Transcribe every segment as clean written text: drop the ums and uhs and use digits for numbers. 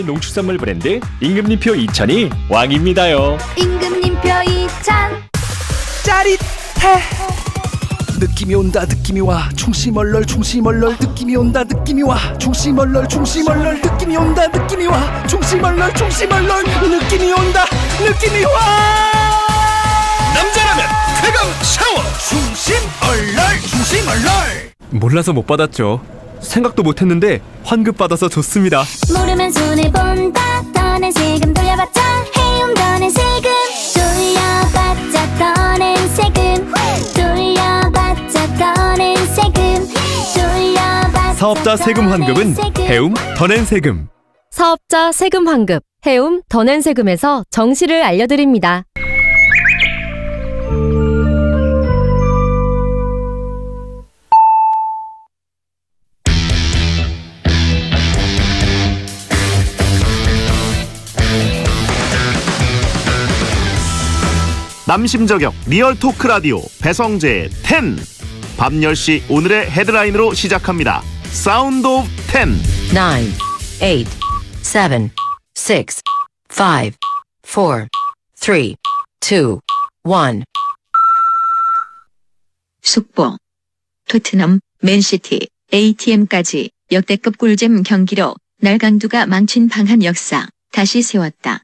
농축산물 브랜드 임금님표 2000이 왕입니다요. 임금님표 2000. 짜릿해. 느낌이 온다 느낌이 와 충심얼럴 충심얼럴 느낌이 온다 느낌이 와 충심얼럴 충심얼럴 느낌이 온다 느낌이 와 충심얼럴 충심얼럴 느낌이 온다 느낌이 와. 남자라면 쾌감 샤워 충심얼럴 충심얼럴. 몰라서 못 받았죠. 생각도 못했는데 환급 받아서 좋습니다. 모르면 손해본다. 더는 세금 돌려받자. 해움 더는 세금 돌려받자. 더는 세금 돌려받자. 더는 세금 돌려받자. 사업자 세금 환급은 해움 더 낸 세금. 사업자 세금 환급, 해움 더 낸 세금에서 정시를 알려드립니다. 남심저격 리얼 토크 라디오 배성재의 10. 밤 10시 오늘의 헤드라인으로 시작합니다. 사운드 오브 10. 9, 8, 7, 6, 5, 4, 3, 2, 1. 속보. 토트넘, 맨시티, ATM까지 역대급 꿀잼 경기로 날강두가 망친 방한 역사 다시 세웠다.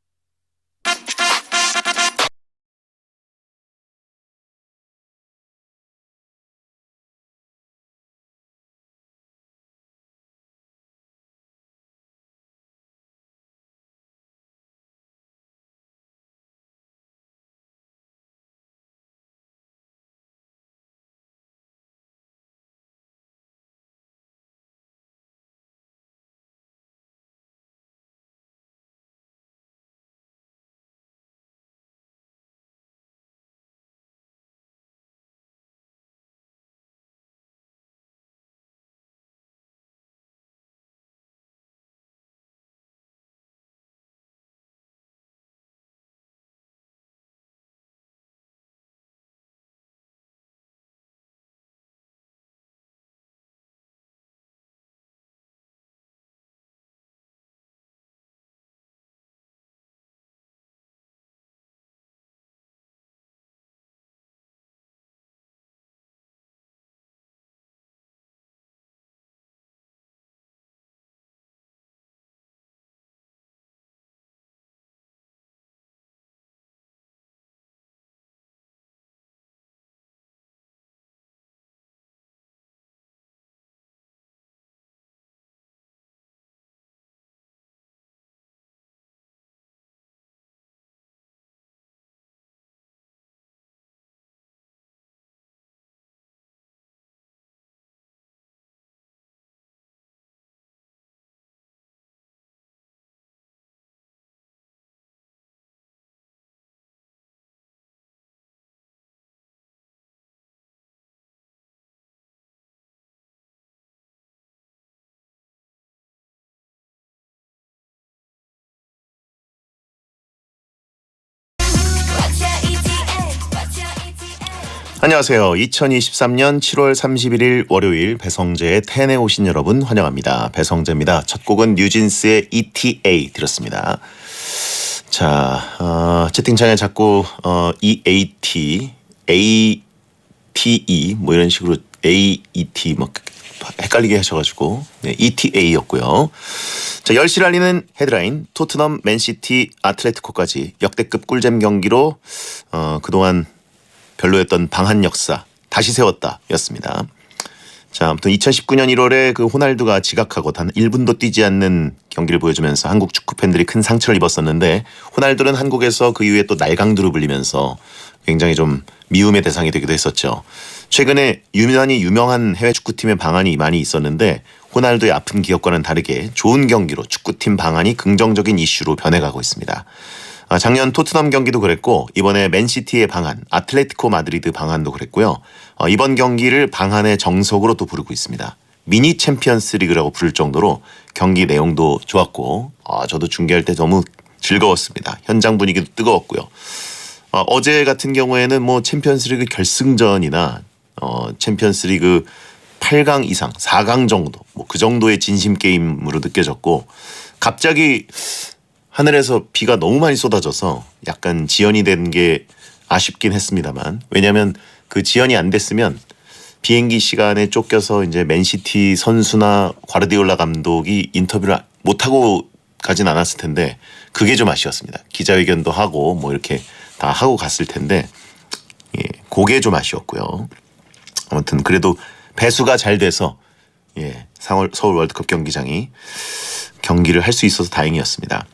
안녕하세요. 2023년 7월 31일 월요일 배성재의 10에 오신 여러분 환영합니다. 배성재입니다. 첫 곡은 뉴진스의 ETA 들었습니다. 자, 채팅창에 자꾸 EAT, ATE 뭐 이런 식으로 AET 뭐 헷갈리게 하셔가지고 네, ETA였고요. 자, 10시를 알리는 헤드라인 토트넘, 맨시티, 아틀레티코까지 역대급 꿀잼 경기로 그동안 별로였던 방한 역사 다시 세웠다 였습니다. 자, 아무튼 2019년 1월에 그 호날두가 지각하고 단 1분도 뛰지 않는 경기를 보여주면서 한국 축구 팬들이 큰 상처를 입었었는데 호날두는 한국에서 그 이후에 또 날강두로 불리면서 굉장히 좀 미움의 대상이 되기도 했었죠. 최근에 유명한 해외 축구팀의 방한이 많이 있었는데 호날두의 아픈 기억과는 다르게 좋은 경기로 축구팀 방한이 긍정적인 이슈로 변해가고 있습니다. 작년 토트넘 경기도 그랬고 이번에 맨시티의 방한, 아틀레티코 마드리드 방한도 그랬고요. 이번 경기를 방한의 정석으로 또 부르고 있습니다. 미니 챔피언스 리그라고 부를 정도로 경기 내용도 좋았고 저도 중계할 때 너무 즐거웠습니다. 현장 분위기도 뜨거웠고요. 어제 같은 경우에는 뭐 챔피언스 리그 결승전이나 챔피언스 리그 8강 이상, 4강 정도 뭐 그 정도의 진심 게임으로 느껴졌고 갑자기 하늘에서 비가 너무 많이 쏟아져서 약간 지연이 된 게 아쉽긴 했습니다만, 왜냐하면 그 지연이 안 됐으면 비행기 시간에 쫓겨서 이제 맨시티 선수나 과르디올라 감독이 인터뷰를 못하고 가진 않았을 텐데, 그게 좀 아쉬웠습니다. 기자회견도 하고 뭐 이렇게 다 하고 갔을 텐데, 예, 그게 좀 아쉬웠고요. 아무튼 그래도 배수가 잘 돼서 예, 서울 월드컵 경기장이 경기를 할 수 있어서 다행이었습니다.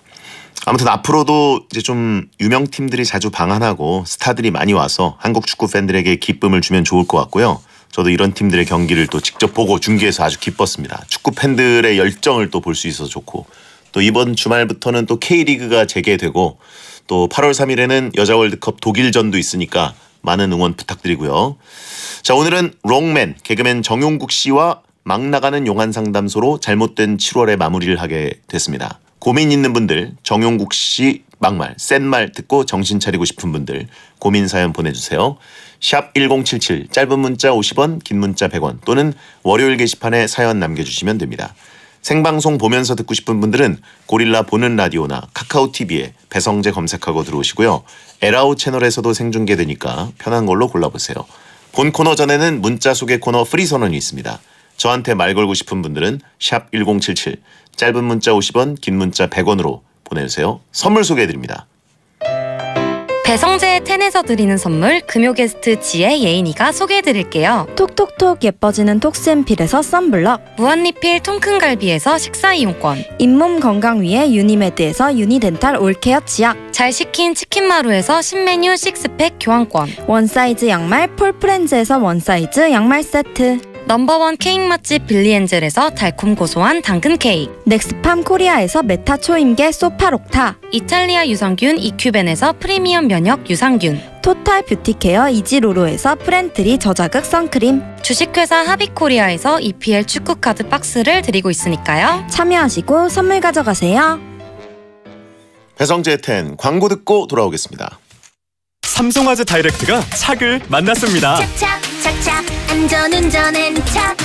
아무튼 앞으로도 이제 좀 유명 팀들이 자주 방한하고 스타들이 많이 와서 한국 축구 팬들에게 기쁨을 주면 좋을 것 같고요. 저도 이런 팀들의 경기를 또 직접 보고 중계해서 아주 기뻤습니다. 축구 팬들의 열정을 또 볼 수 있어서 좋고, 또 이번 주말부터는 또 K리그가 재개되고, 또 8월 3일에는 여자 월드컵 독일전도 있으니까 많은 응원 부탁드리고요. 자, 오늘은 롱맨 개그맨 정용국 씨와 막 나가는 용한 상담소로 잘못된 7월에 마무리를 하게 됐습니다. 고민 있는 분들, 정용국 씨 막말, 센 말 듣고 정신 차리고 싶은 분들 고민 사연 보내주세요. 샵 1077, 짧은 문자 50원, 긴 문자 100원, 또는 월요일 게시판에 사연 남겨주시면 됩니다. 생방송 보면서 듣고 싶은 분들은 고릴라 보는 라디오나 카카오 TV에 배성재 검색하고 들어오시고요. 에라오 채널에서도 생중계되니까 편한 걸로 골라보세요. 본 코너 전에는 문자 소개 코너 프리 선언이 있습니다. 저한테 말 걸고 싶은 분들은 샵 1077, 짧은 문자 50원, 긴 문자 100원으로 보내주세요. 선물 소개해드립니다. 배성재의 텐에서 드리는 선물, 금요 게스트 지혜 예인이가 소개해드릴게요. 톡톡톡 예뻐지는 톡스앤필에서 썬블럭, 무한리필 통큰 갈비에서 식사 이용권, 잇몸 건강 위해 유니메드에서 유니덴탈 올케어 치약, 잘 식힌 치킨마루에서 신메뉴 식스팩 교환권, 원사이즈 양말 폴프렌즈에서 원사이즈 양말 세트, 넘버원 케이크 맛집 빌리엔젤에서 달콤 고소한 당근 케이크, 넥스팜 코리아에서 메타 초임계 소파록타, 이탈리아 유산균 이큐벤에서 프리미엄 면역 유산균, 토탈 뷰티케어 이지로로에서 프렌트리 저자극 선크림, 주식회사 하비코리아에서 EPL 축구카드 박스를 드리고 있으니까요. 참여하시고 선물 가져가세요. 배성재의 텐 광고 듣고 돌아오겠습니다. 삼성화재 다이렉트가 착을 만났습니다. 착착 착착 안전운전엔 착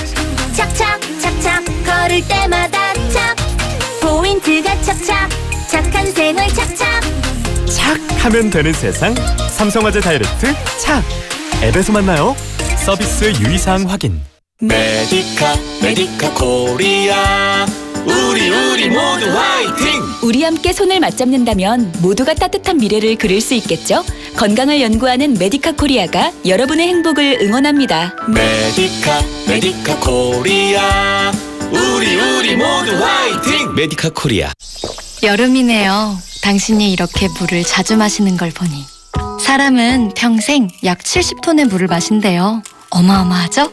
착착 착착 걸을 때마다 착 포인트가 착착 착한 생활 착착 착 하면 되는 세상, 삼성화재 다이렉트 착. 앱에서 만나요. 서비스 유의사항 확인. 메디카 코리아, 우리 모두 화이팅! 우리 함께 손을 맞잡는다면 모두가 따뜻한 미래를 그릴 수 있겠죠? 건강을 연구하는 메디카 코리아가 여러분의 행복을 응원합니다. 메디카 코리아, 우리 모두 화이팅! 메디카 코리아. 여름이네요. 당신이 이렇게 물을 자주 마시는 걸 보니. 사람은 평생 약 70톤의 물을 마신대요. 어마어마하죠?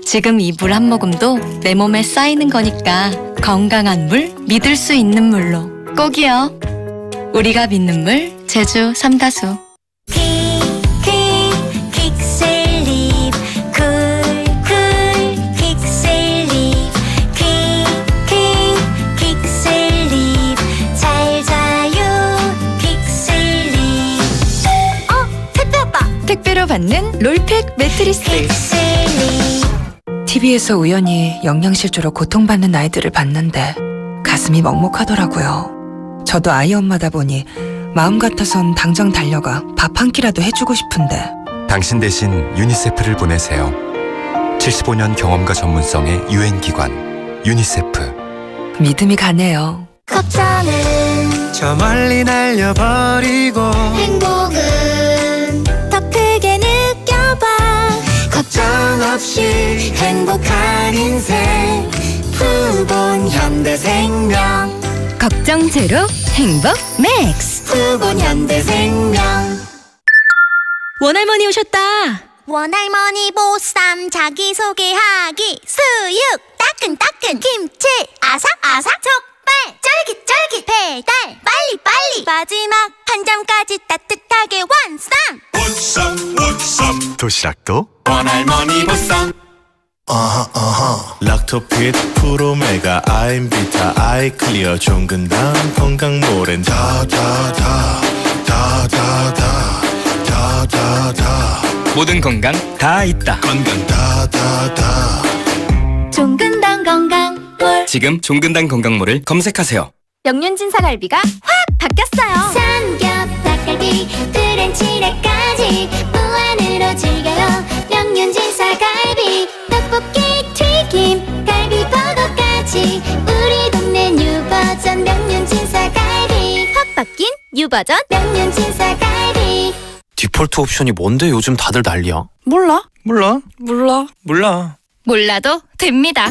지금 이 물 한 모금도 내 몸에 쌓이는 거니까 건강한 물, 믿을 수 있는 물로 꼭이요. 우리가 믿는 물, 제주 삼다수. 킥셀립 쿨쿨 킥셀립 킥셀립 잘 자요 킥셀립 택배 왔다. 택배로 받는 롤팩 매트리스. 킥셀립 TV에서 우연히 영양실조로 고통받는 아이들을 봤는데 가슴이 먹먹하더라고요. 저도 아이 엄마다 보니 마음 같아선 당장 달려가 밥 한 끼라도 해주고 싶은데. 당신 대신 유니세프를 보내세요. 75년 경험과 전문성의 유엔기관 유니세프. 믿음이 가네요. 걱정은 저 멀리 날려버리고 행복은 더 크게 느껴봐. 걱정 없이 행복한 인생 푸본 현대생명. 걱정 제로, 행복 맥스. 푸본 현대생명. 원할머니 오셨다. 원할머니 보쌈 자기소개하기 수육 따끈따끈 김치 아삭아삭 족발 쫄깃쫄깃 배달 빨리빨리 마지막 한 점까지 따뜻하게 완성. 도시락도 원할머니 보쌈. 락토핏 프로메가 아임비타 아이클리어 종근당 건강모렌 다다다 모든 건강 다 있다. 건강 다다다. 종근당 건강몰. 지금 종근당 건강몰을 검색하세요. 명륜진사갈비가 확 바뀌었어요. 삼겹, 닭갈비, 프렌치레까지 무한으로 즐겨요. 명륜진사갈비, 떡볶이, 튀김, 갈비버거까지 우리 동네 뉴버전 명륜진사갈비. 확 바뀐 뉴버전 명륜진사갈비. 디폴트 옵션이 뭔데 요즘 다들 난리야? 몰라? 몰라. 몰라. 몰라도 됩니다.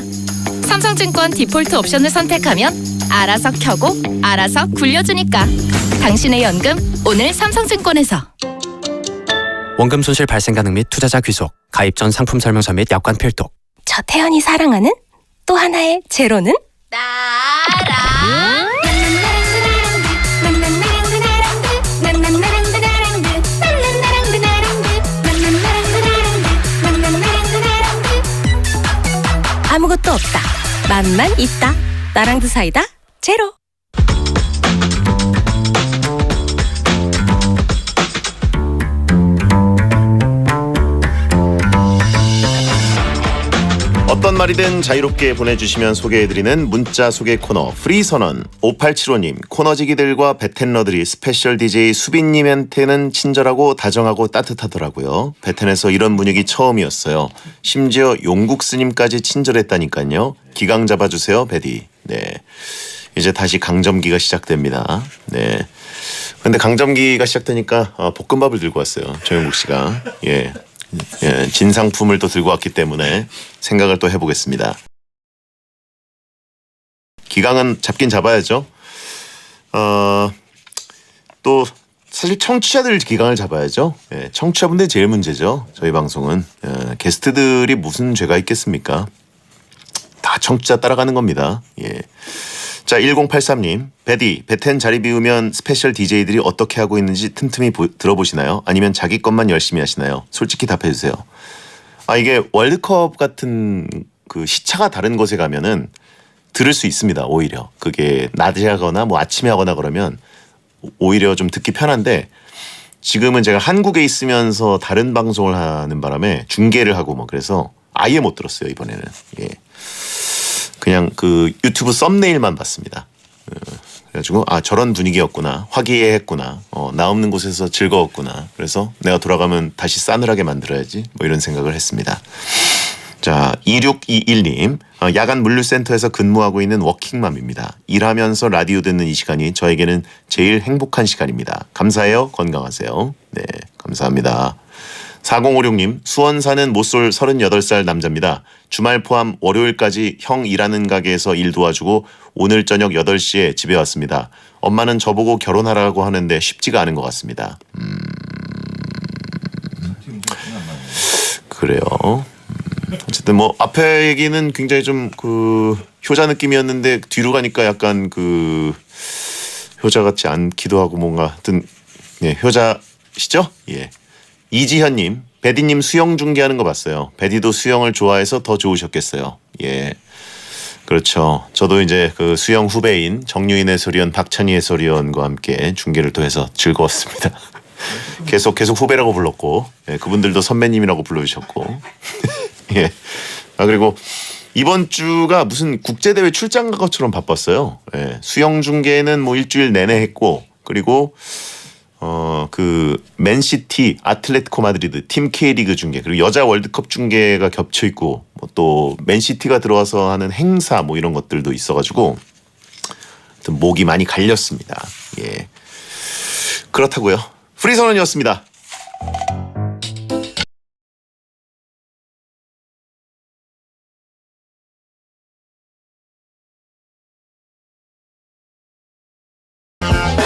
삼성증권 디폴트 옵션을 선택하면 알아서 켜고 알아서 굴려주니까. 당신의 연금 오늘 삼성증권에서. 원금 손실 발생 가능 및 투자자 귀속. 가입 전 상품 설명서 및 약관 필독. 저 태연이 사랑하는 또 하나의 제로는? 나랑 아무것도 없다. 맛만 있다. 나랑드 사이다 제로. 어떤 말이든 자유롭게 보내주시면 소개해드리는 문자 소개 코너 프리선언. 5875님, 코너지기들과 베텐러들이 스페셜 DJ 수빈님한테는 친절하고 다정하고 따뜻하더라고요. 베텐에서 이런 분위기 처음이었어요. 심지어 용국스님까지 친절했다니까요. 기강 잡아주세요 베디. 네, 이제 다시 강점기가 시작됩니다. 네, 근데 강점기가 시작되니까 볶음밥을 들고 왔어요 정용국 씨가. 예, 진상품을 또 들고 왔기 때문에 생각을 또 해보겠습니다. 기강은 잡긴 잡아야죠. 또 사실 청취자들 기강을 잡아야죠. 예, 청취자분들 제일 문제죠. 저희 방송은 게스트들이 무슨 죄가 있겠습니까? 다 청취자 따라가는 겁니다. 예. 자, 1083님, 베디, 베텐 자리 비우면 스페셜 DJ들이 어떻게 하고 있는지 틈틈이 들어보시나요? 아니면 자기 것만 열심히 하시나요? 솔직히 답해주세요. 이게 월드컵 같은 그 시차가 다른 곳에 가면은 들을 수 있습니다. 오히려 그게 낮에 하거나 뭐 아침에 하거나 그러면 오히려 좀 듣기 편한데, 지금은 제가 한국에 있으면서 다른 방송을 하는 바람에 중계를 하고 뭐 그래서 아예 못 들었어요 이번에는. 예. 그냥 그 유튜브 썸네일만 봤습니다. 그래가지고 저런 분위기였구나, 화기애애했구나, 나 없는 곳에서 즐거웠구나, 그래서 내가 돌아가면 다시 싸늘하게 만들어야지 뭐 이런 생각을 했습니다. 자, 2621님, 야간 물류센터에서 근무하고 있는 워킹맘입니다. 일하면서 라디오 듣는 이 시간이 저에게는 제일 행복한 시간입니다. 감사해요. 건강하세요. 네, 감사합니다. 4056님, 수원 사는 모쏠 38살 남자입니다. 주말 포함 월요일까지 형 일하는 가게에서 일 도와주고 오늘 저녁 8시에 집에 왔습니다. 엄마는 저보고 결혼하라고 하는데 쉽지가 않은 것 같습니다. 그래요. 어쨌든 뭐 앞에 얘기는 굉장히 좀 그 효자 느낌이었는데 뒤로 가니까 약간 그 효자 같지 않기도 하고 뭔가 하여튼 효자시죠? 예. 이지현님, 베디님 수영 중계하는 거 봤어요. 베디도 수영을 좋아해서 더 좋으셨겠어요. 예, 그렇죠. 저도 이제 그 수영 후배인 정유인 해설위원, 박찬희 해설위원과 함께 중계를 또 해서 즐거웠습니다. 계속 후배라고 불렀고, 예, 그분들도 선배님이라고 불러주셨고. 예. 그리고 이번 주가 무슨 국제대회 출장 간 것처럼 바빴어요. 예, 수영 중계는 뭐 일주일 내내 했고, 그리고 그 맨시티, 아틀레티코 마드리드 팀 K리그 중계, 그리고 여자 월드컵 중계가 겹쳐 있고, 뭐 또 맨시티가 들어와서 하는 행사 뭐 이런 것들도 있어가지고 목이 많이 갈렸습니다. 예, 그렇다고요. 프리선언이었습니다.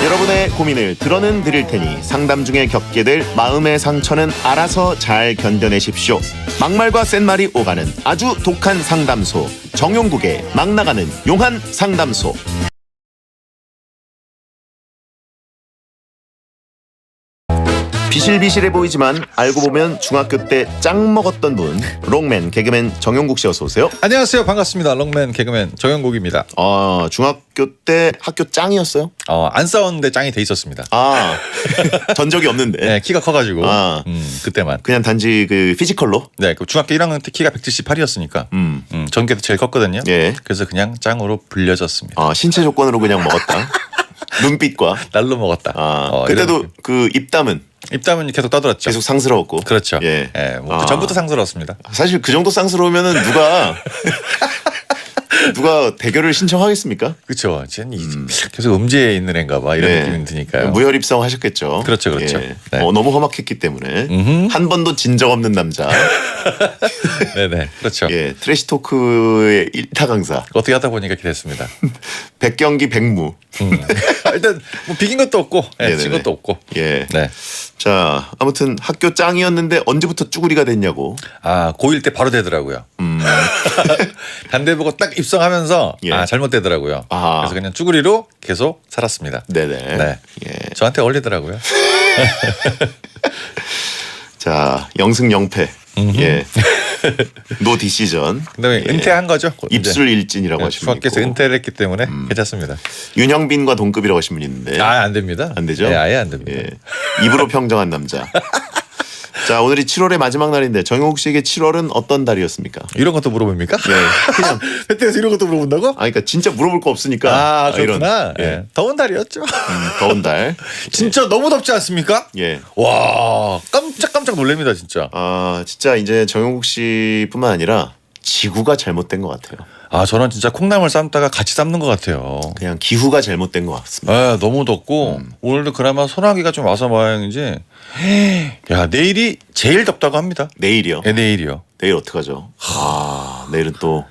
여러분의 고민을 들어는 드릴 테니 상담 중에 겪게 될 마음의 상처는 알아서 잘 견뎌내십시오. 막말과 센말이 오가는 아주 독한 상담소, 정용국의 막 나가는 용한 상담소. 비실비실해 보이지만 알고 보면 중학교 때 짱 먹었던 분, 롱맨 개그맨 정용국 씨 어서 오세요. 안녕하세요. 반갑습니다. 롱맨 개그맨 정영국입니다. 중학교 때 학교 짱이었어요? 안 싸웠는데 짱이 돼 있었습니다. 전적이 없는데. 네, 키가 커가지고 그때만. 그냥 단지 그 피지컬로? 네, 그 중학교 1학년 때 키가 178이었으니까 전교도 제일 컸거든요. 예. 그래서 그냥 짱으로 불려졌습니다. 신체 조건으로 그냥 먹었다. 눈빛과 날로 먹었다. 그때도 이런... 그 입담은 계속 떠들었죠. 계속 상스러웠고. 그렇죠. 예. 그 전부터 상스러웠습니다. 사실 그 정도 상스러우면은 누가 대결을 신청하겠습니까? 그렇죠. 계속 음지에 있는 애인가 봐 이런 느낌이 드니까요. 무혈 입성하셨겠죠. 그렇죠. 예. 네. 너무 험악했기 때문에 한 번도 진 적 없는 남자. 네네. 그렇죠. 예, 트래시 토크의 1타 강사. 어떻게 하다 보니까 이렇게 됐습니다. 100경기 100무. 일단 뭐 비긴 것도 없고 진 것도 없고. 예. 네. 자, 아무튼 학교 짱이었는데 언제부터 쭈구리가 됐냐고. 고1 때 바로 되더라고요. 단대 보고 딱 입성하면서 잘못되더라고요. 그래서 그냥 쭈구리로 계속 살았습니다. 네네. 네. 저한테 어울리더라고요. 자, 영승 0패. 예. 노 디시전. 그다음에 은퇴한 거죠. 입술 일진이라고 하시면 중학교에서 은퇴를 했기 때문에 괜찮습니다. 윤영빈과 동급이라고 하신 분이 있는데. 안 됩니다. 안 되죠? 네, 아예 안 됩니다. 예. 입으로 평정한 남자. 자, 오늘이 7월의 마지막 날인데 정용욱 씨에게 7월은 어떤 달이었습니까? 이런 것도 물어봅니까? 네. 그냥 혜택에서 이런 것도 물어본다고? 그러니까 진짜 물어볼 거 없으니까. 그렇구나. 이런. 더운 달이었죠. 더운 달. 진짜 너무 덥지 않습니까? 예. 와, 깜짝 놀랍니다, 진짜. 진짜 이제 정용국 씨뿐만 아니라 지구가 잘못된 것 같아요. 저는 진짜 콩나물 삶다가 같이 삶는 것 같아요. 그냥 기후가 잘못된 것 같습니다. 너무 덥고 오늘도 그나마 소나기가 좀 와서 모양이지. 야, 내일이 제일 덥다고 합니다. 내일이요? 네, 내일이요. 내일 어떡하죠? 내일은 또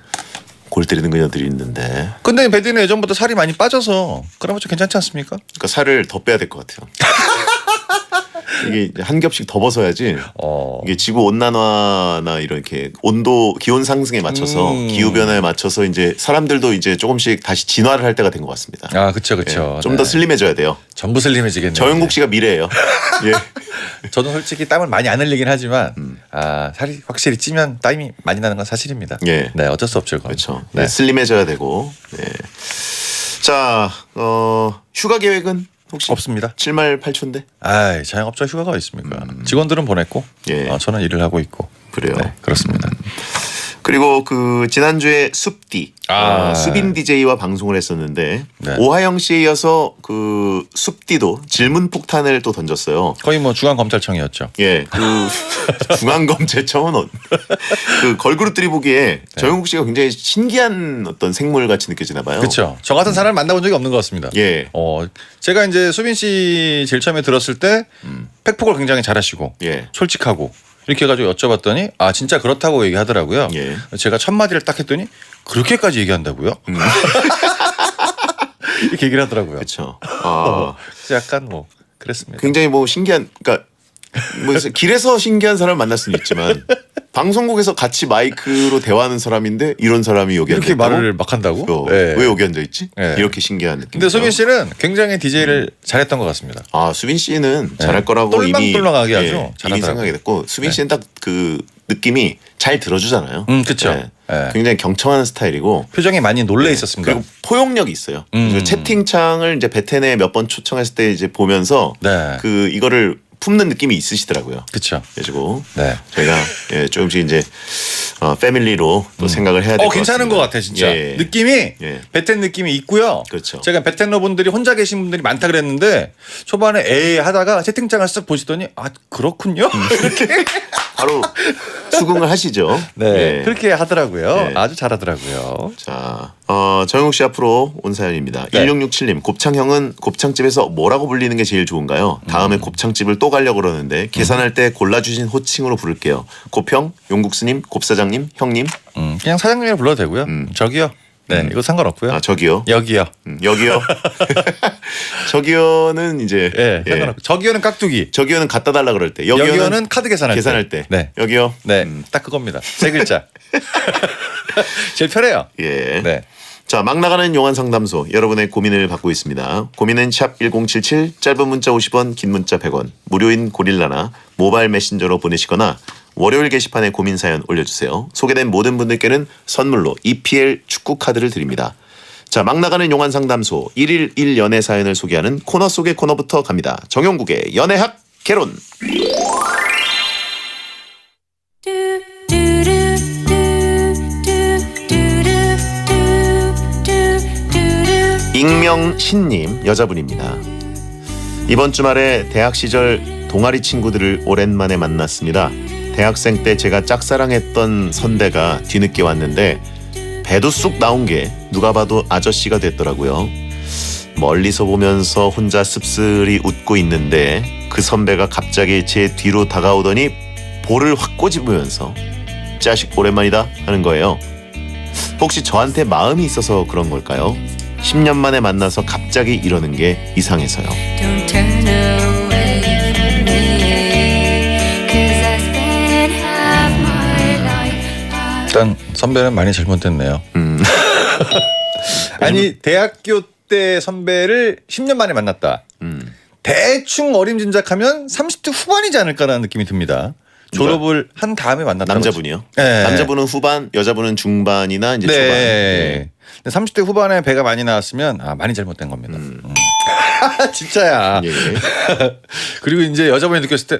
골 때리는 그녀들이 있는데. 근데 배드는 예전보다 살이 많이 빠져서 그나마 좀 괜찮지 않습니까? 그러니까 살을 더 빼야 될 것 같아요. 이게 한 겹씩 더 벗어야지. 이게 지구 온난화나 이렇게 온도 기온 상승에 맞춰서 기후 변화에 맞춰서 이제 사람들도 이제 조금씩 다시 진화를 할 때가 된 것 같습니다. 그렇죠. 좀 더 슬림해져야 돼요. 전부 슬림해지겠네요. 정영국 씨가 미래예요. 예. 저는 솔직히 땀을 많이 안 흘리긴 하지만 살이 확실히 찌면 땀이 많이 나는 건 사실입니다. 예. 네, 어쩔 수 없죠. 그렇죠. 네. 슬림해져야 되고. 네. 자, 휴가 계획은 혹시 없습니다. 7말 8초인데? 자영업자 휴가가 어디 있습니까? 직원들은 보냈고 저는 일을 하고 있고. 그래요. 네, 그렇습니다. 그리고 그 지난주에 숲디 수빈 DJ와 방송을 했었는데 오하영 씨에 이어서 그 숲디도 질문 폭탄을 또 던졌어요. 거의 뭐 중앙검찰청이었죠. 예, 그 중앙검찰청은 그 걸그룹들이 보기에 정영국 씨가 굉장히 신기한 어떤 생물 같이 느껴지나 봐요. 그렇죠. 저 같은 사람을 만나본 적이 없는 것 같습니다. 예. 제가 이제 수빈 씨 제일 처음에 들었을 때 팩폭을 굉장히 잘하시고 솔직하고 이렇게 해가지고 여쭤봤더니 진짜 그렇다고 얘기하더라고요. 제가 첫 마디를 딱 했더니 그렇게까지 얘기한다고요? 이렇게 얘기를 하더라고요. 그렇죠. 약간 뭐 그랬습니다. 굉장히 뭐 신기한, 그러니까 뭐 길에서 신기한 사람을 만날 수는 있지만 방송국에서 같이 마이크로 대화하는 사람인데 이런 사람이 여기 이렇게 말을 막 한다고? 왜 여기 앉아 있지? 이렇게 신기한 느낌. 근데 수빈 씨는 굉장히 DJ를 잘했던 것 같습니다. 수빈 씨는 잘할 거라고 이미 똘망똘망하게 하죠. 이미 생각이 됐고 수빈 씨는 딱 그 느낌이 잘 들어주잖아요. 그렇죠. 굉장히 경청하는 스타일이고 표정이 많이 놀래 있었습니다. 그리고 포용력이 있어요. 채팅창을 이제 베텐에 몇 번 초청했을 때 이제 보면서 그 이거를 품는 느낌이 있으시더라고요. 그렇죠. 그래가지고 저희가 조금씩 이제 패밀리로 또 생각을 해야 될 것 같아요. 괜찮은 것 같아 진짜. 느낌이 베텐 느낌이 있고요. 그렇죠. 제가 베텐러 분들이 혼자 계신 분들이 많다 그랬는데 초반에 하다가 채팅창을 쓱 보시더니 그렇군요. 이렇게 바로 수긍을 하시죠. 그렇게 하더라고요. 아주 잘하더라고요. 자, 정영욱 씨 앞으로 온 사연입니다. 1667님, 곱창형은 곱창집에서 뭐라고 불리는 게 제일 좋은가요? 다음에 곱창집을 또 가려고 그러는데 계산할 때 골라주신 호칭으로 부를게요. 곱형, 용국스님, 곱사장님, 형님. 그냥 사장님이라 불러도 되고요. 저기요. 네, 이거 상관없고요. 저기요. 여기요. 여기요. 저기요는 이제 상관없고. 저기요는 깍두기. 저기요는 갖다 달라 그럴 때. 여기요는 카드 계산할 때. 네. 여기요. 네, 딱 그겁니다. 세 글자. 제일 편해요. 예. 네. 자, 막 나가는 용한 상담소 여러분의 고민을 받고 있습니다. 고민은 샵 1077 짧은 문자 50원 긴 문자 100원 무료인 고릴라나 모바일 메신저로 보내시거나 월요일 게시판에 고민 사연 올려주세요. 소개된 모든 분들께는 선물로 EPL 축구 카드를 드립니다. 자, 막 나가는 용한 상담소 1일 1연애 사연을 소개하는 코너 속의 코너부터 갑니다. 정용국의 연애학 개론. 익명 신님 여자분입니다. 이번 주말에 대학 시절 동아리 친구들을 오랜만에 만났습니다. 대학생 때 제가 짝사랑했던 선배가 뒤늦게 왔는데 배도 쑥 나온 게 누가 봐도 아저씨가 됐더라고요. 멀리서 보면서 혼자 씁쓸히 웃고 있는데 그 선배가 갑자기 제 뒤로 다가오더니 볼을 확 꼬집으면서 자식 오랜만이다 하는 거예요. 혹시 저한테 마음이 있어서 그런 걸까요? 10년 만에 만나서 갑자기 이러는 게 이상해서요. 일단 선배는 많이 잘못됐네요. 아니 대학교 때 선배를 10년 만에 만났다. 대충 어림짐작하면 30대 후반이지 않을까라는 느낌이 듭니다. 졸업을 한 다음에 만났다. 남자분이요? 네. 남자분은 후반, 여자분은 중반이나 이제 초반. 네. 30대 후반에 배가 많이 나왔으면 많이 잘못된 겁니다. 진짜야. 예. 그리고 이제 여자분이 느꼈을 때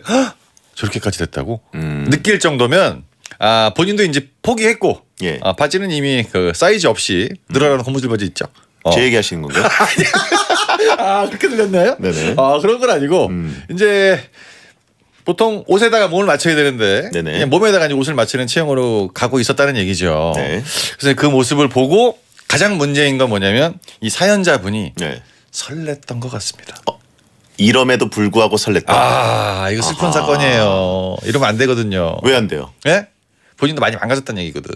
저렇게까지 됐다고 느낄 정도면 본인도 이제 포기했고 예. 바지는 이미 그 사이즈 없이 늘어나는 고무줄 바지 있죠. 제 얘기하시는 건가요? 그렇게 들렸나요? 네네. 그런 건 아니고 이제 보통 옷에다가 몸을 맞춰야 되는데 네네. 그냥 몸에다가 이제 옷을 맞추는 체형으로 가고 있었다는 얘기죠. 네. 그래서 그 모습을 보고 가장 문제인 건 뭐냐면 이 사연자분이 네. 설렜던 것 같습니다. 이럼에도 불구하고 설렜다. 이거 슬픈 사건이에요. 이러면 안 되거든요. 왜 안 돼요? 예? 본인도 많이 망가졌다는 얘기거든.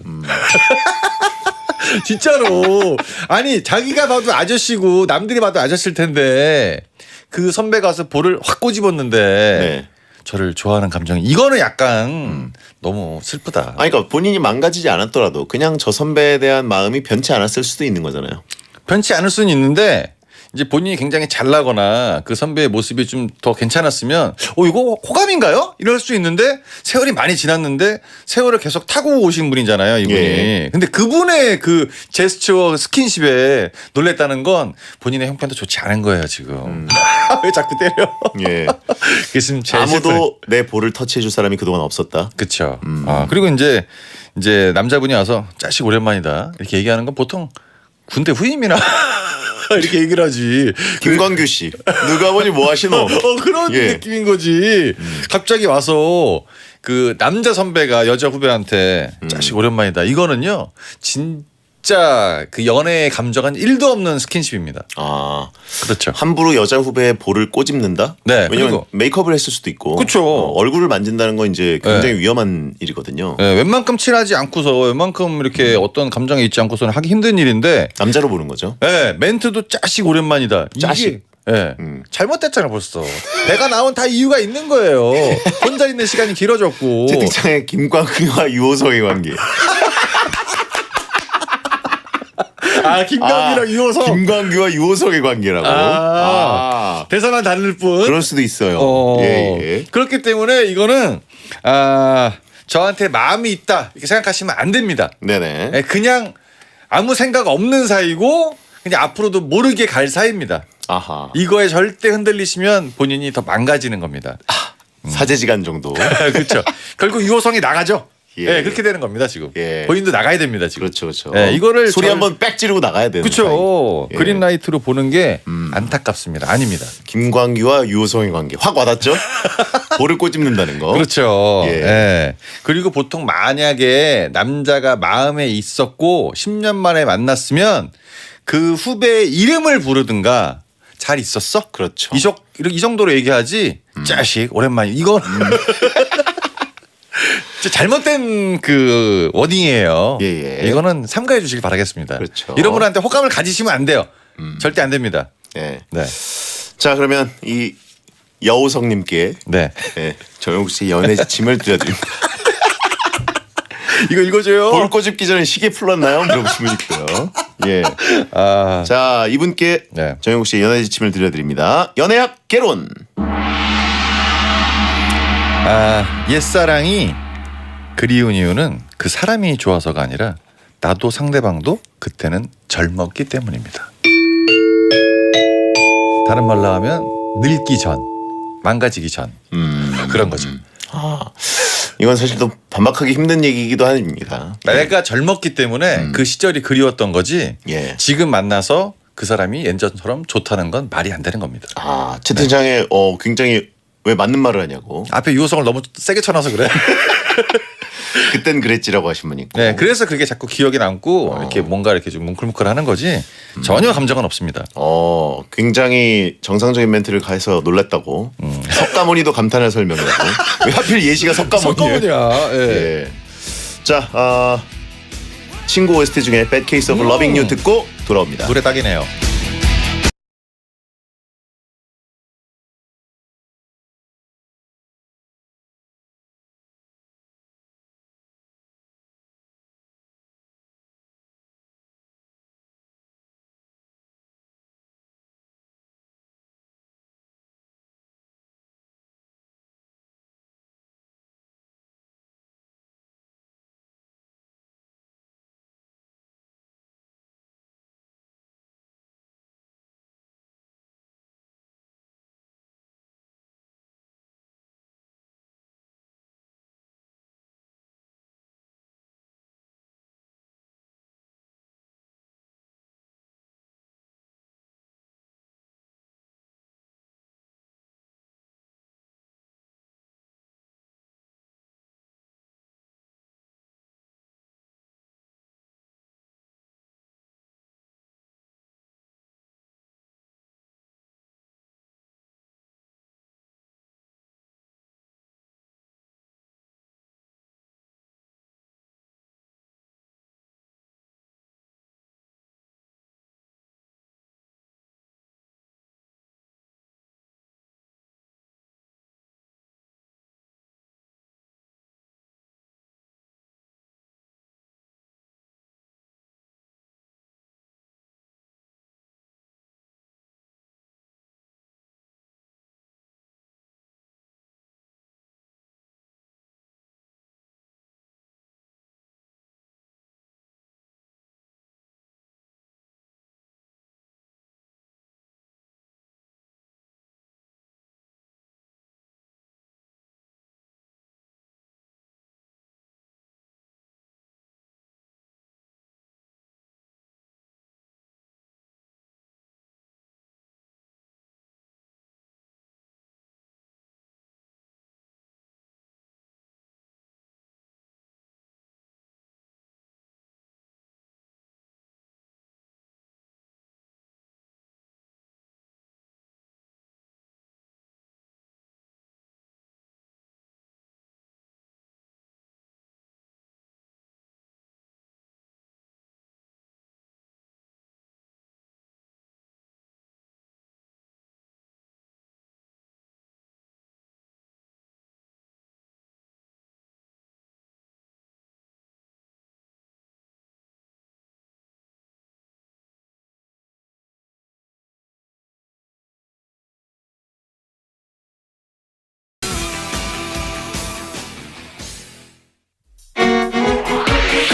진짜로. 아니 자기가 봐도 아저씨고 남들이 봐도 아저씨일 텐데 그 선배가 와서 볼을 확 꼬집었는데 네. 저를 좋아하는 감정이 이거는 약간 너무 슬프다. 아니, 그러니까 본인이 망가지지 않았더라도 그냥 저 선배에 대한 마음이 변치 않았을 수도 있는 거잖아요. 변치 않을 수는 있는데 이제 본인이 굉장히 잘나거나 그 선배의 모습이 좀 더 괜찮았으면 이거 호감인가요? 이럴 수 있는데 세월이 많이 지났는데 세월을 계속 타고 오신 분이잖아요, 이분이. 예. 근데 그분의 그 제스처 스킨십에 놀랬다는 건 본인의 형편도 좋지 않은 거예요, 지금. 왜 자꾸 때려? 예. 그게 지금 제일 아무도 슬픈- 내 볼을 터치해줄 사람이 그동안 없었다. 그렇죠. 그리고 이제 남자분이 와서 자식 오랜만이다 이렇게 얘기하는 건 보통 군대 후임이나 이렇게 얘기를 하지. 김광규 씨, 누가 보니 뭐 하시노? 그런 예. 느낌인 거지. 갑자기 와서 그 남자 선배가 여자 후배한테 자식 오랜만이다. 이거는요, 진짜 그 연애의 감정은 1도 없는 스킨십입니다. 그렇죠. 함부로 여자 후배의 볼을 꼬집는다? 네. 왜냐면 그리고 메이크업을 했을 수도 있고. 그쵸. 얼굴을 만진다는 건 이제 굉장히 위험한 일이거든요. 네, 웬만큼 친하지 않고서 웬만큼 이렇게 어떤 감정에 있지 않고서는 하기 힘든 일인데 남자로 보는 거죠. 네, 멘트도 짜식 오랜만이다. 짜식. 네. 잘못됐잖아 벌써. 배가 나온 다 이유가 있는 거예요. 혼자 있는 시간이 길어졌고. 채팅창에 김광규와 유호성의 관계. 김광규랑 유호성. 김광규와 유호성의 관계라고. 대사만 다를 뿐. 그럴 수도 있어요. 예. 그렇기 때문에 이거는 저한테 마음이 있다 이렇게 생각하시면 안 됩니다. 네네. 네, 그냥 아무 생각 없는 사이고 그냥 앞으로도 모르게 갈 사이입니다. 아하. 이거에 절대 흔들리시면 본인이 더 망가지는 겁니다. 사제지간 정도. 그렇죠. 결국 유호성이 나가죠. 예. 네, 그렇게 되는 겁니다 지금. 예. 본인도 나가야 됩니다 지금. 그렇죠. 네, 이거를 소리 한번 빽 지르고 나가야 되는. 그렇죠. 사이. 예. 그린라이트로 보는 게 안타깝습니다. 아닙니다. 김광규와 유호성의 관계 확 와닿죠? 볼을 꼬집는다는 거. 그렇죠. 예. 예. 그리고 보통 만약에 남자가 마음에 있었고 10년 만에 만났으면 그 후배의 이름을 부르든가 잘 있었어? 그렇죠. 이 정도로 얘기하지. 자식 오랜만이 이건 잘못된 그 워딩이에요. 예. 이거는 삼가해 주시기 바라겠습니다. 그렇죠. 이런 분한테 호감을 가지시면 안 돼요. 절대 안 됩니다. 네. 네. 자, 그러면 이 여우성님께 네. 정용국 씨의 연애 짐을 드려드립니다. 이거 읽어줘요. 볼 꼬집기 전에 시계 풀었나요? 물어보신 분 있고요. 예. 자, 이분께 정영욱 씨의 연애 지침을 드려드립니다. 연애학 개론. 옛사랑이 그리운 이유는 그 사람이 좋아서가 아니라 나도 상대방도 그때는 젊었기 때문입니다. 다른 말로 하면 늙기 전, 망가지기 전 그런 거죠. 이건 사실 또 반박하기 힘든 얘기이기도 합니다. 내가 젊었기 때문에 그 시절이 그리웠던 거지. 지금 만나서 그 사람이 예전처럼 좋다는 건 말이 안 되는 겁니다. 채팅창에 굉장히 왜 맞는 말을 하냐고. 앞에 유호성을 너무 세게 쳐놔서 그래. 그땐 그랬지라고 하신 분 있고. 네, 그래서 그게 자꾸 기억에 남고 이렇게 뭔가 이렇게 좀 뭉클뭉클하는 거지 전혀 감정은 없습니다. 굉장히 정상적인 멘트를 가해서 놀랐다고. 석가모니도 감탄할 설명이라고. 왜 하필 예시가 석가모니예요? 석가모니야. 예. 자, 친구 OST 중에 Bad Case of Loving You 듣고 돌아옵니다. 노래 딱이네요.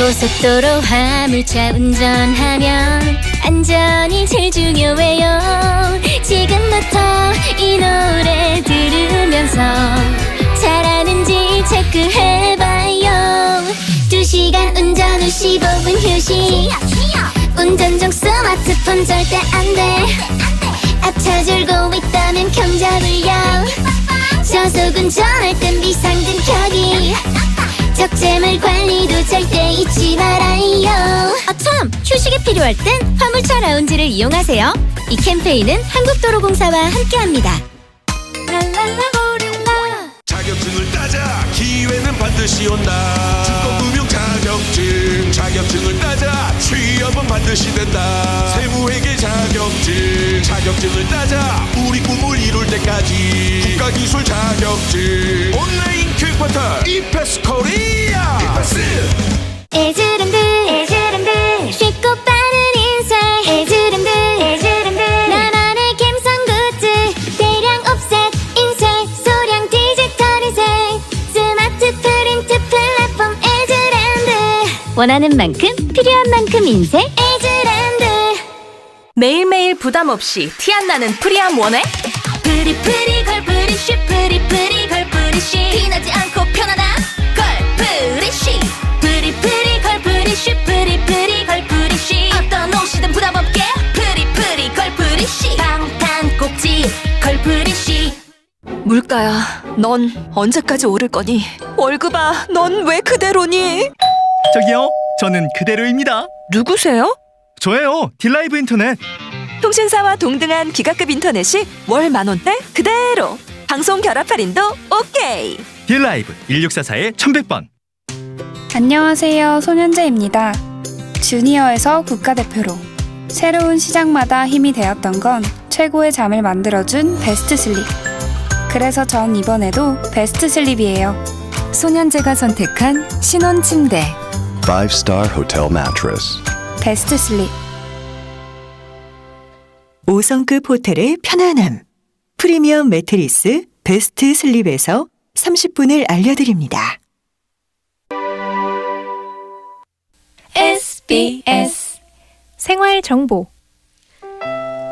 고속도로 화물차 운전하면 안전이 제일 중요해요. 지금부터 이 노래 들으면서 잘하는지 체크해봐요. 2시간 운전 후 15분 휴식. 운전 중 스마트폰 절대 안돼. 앞차 줄고 있다면 경잡을요. 저속 운전할 땐 비상등 켜기. 적재물 관리도 절대 잊지 말아요. 참! 휴식이 필요할 땐 화물차 라운지를 이용하세요. 이 캠페인은 한국도로공사와 함께합니다. 자격증을 따자. 기회는 반드시 온다. 중고금융 자격증을 따자. 취업은 반드시 된다. 세무회계 자격증을 따자. 우리 꿈을 이룰 때까지. 국가기술 자격증 온라인 교육 포털 이패스 코리아. 이패스 에즈랜드 쉽고 빠른 인쇄 에즈랜드 나만의 감성 굿즈 대량 옵셋 인쇄 소량 디지털 인쇄 스마트 프린트 플랫폼 에즈랜드 원하는 만큼 필요한 만큼 인쇄 에즈랜드 매일매일 부담 없이 티 안 나는 프리함 원해? 프리프리 걸프리쉬 프리프리 걸프리쉬 티나지 않고 편하다 걸프리쉬 프리프리 걸프리쉬 프리프리 걸프리쉬 어떤 옷이든 부담 없게 프리프리 걸프리쉬 방탄 꼭지 걸프리쉬. 물가야, 넌 언제까지 오를 거니? 월급아, 넌 왜 그대로니? 저기요, 저는 그대로입니다. 누구세요? 저예요, 딜라이브 인터넷. 통신사와 동등한 기가급 인터넷이 월 10,000원대 그대로. 방송 결합 할인도 오케이. 딜라이브 1644-1100번. 안녕하세요. 손현재입니다. 주니어에서 국가대표로 새로운 시작마다 힘이 되었던 건 최고의 잠을 만들어준 베스트 슬립. 그래서 전 이번에도 베스트 슬립이에요. 손현재가 선택한 신혼 침대 5-star hotel mattress. 베스트 슬립. 5성급 호텔의 편안함. 프리미엄 매트리스 베스트 슬립에서 30분을 알려드립니다. SBS 생활정보.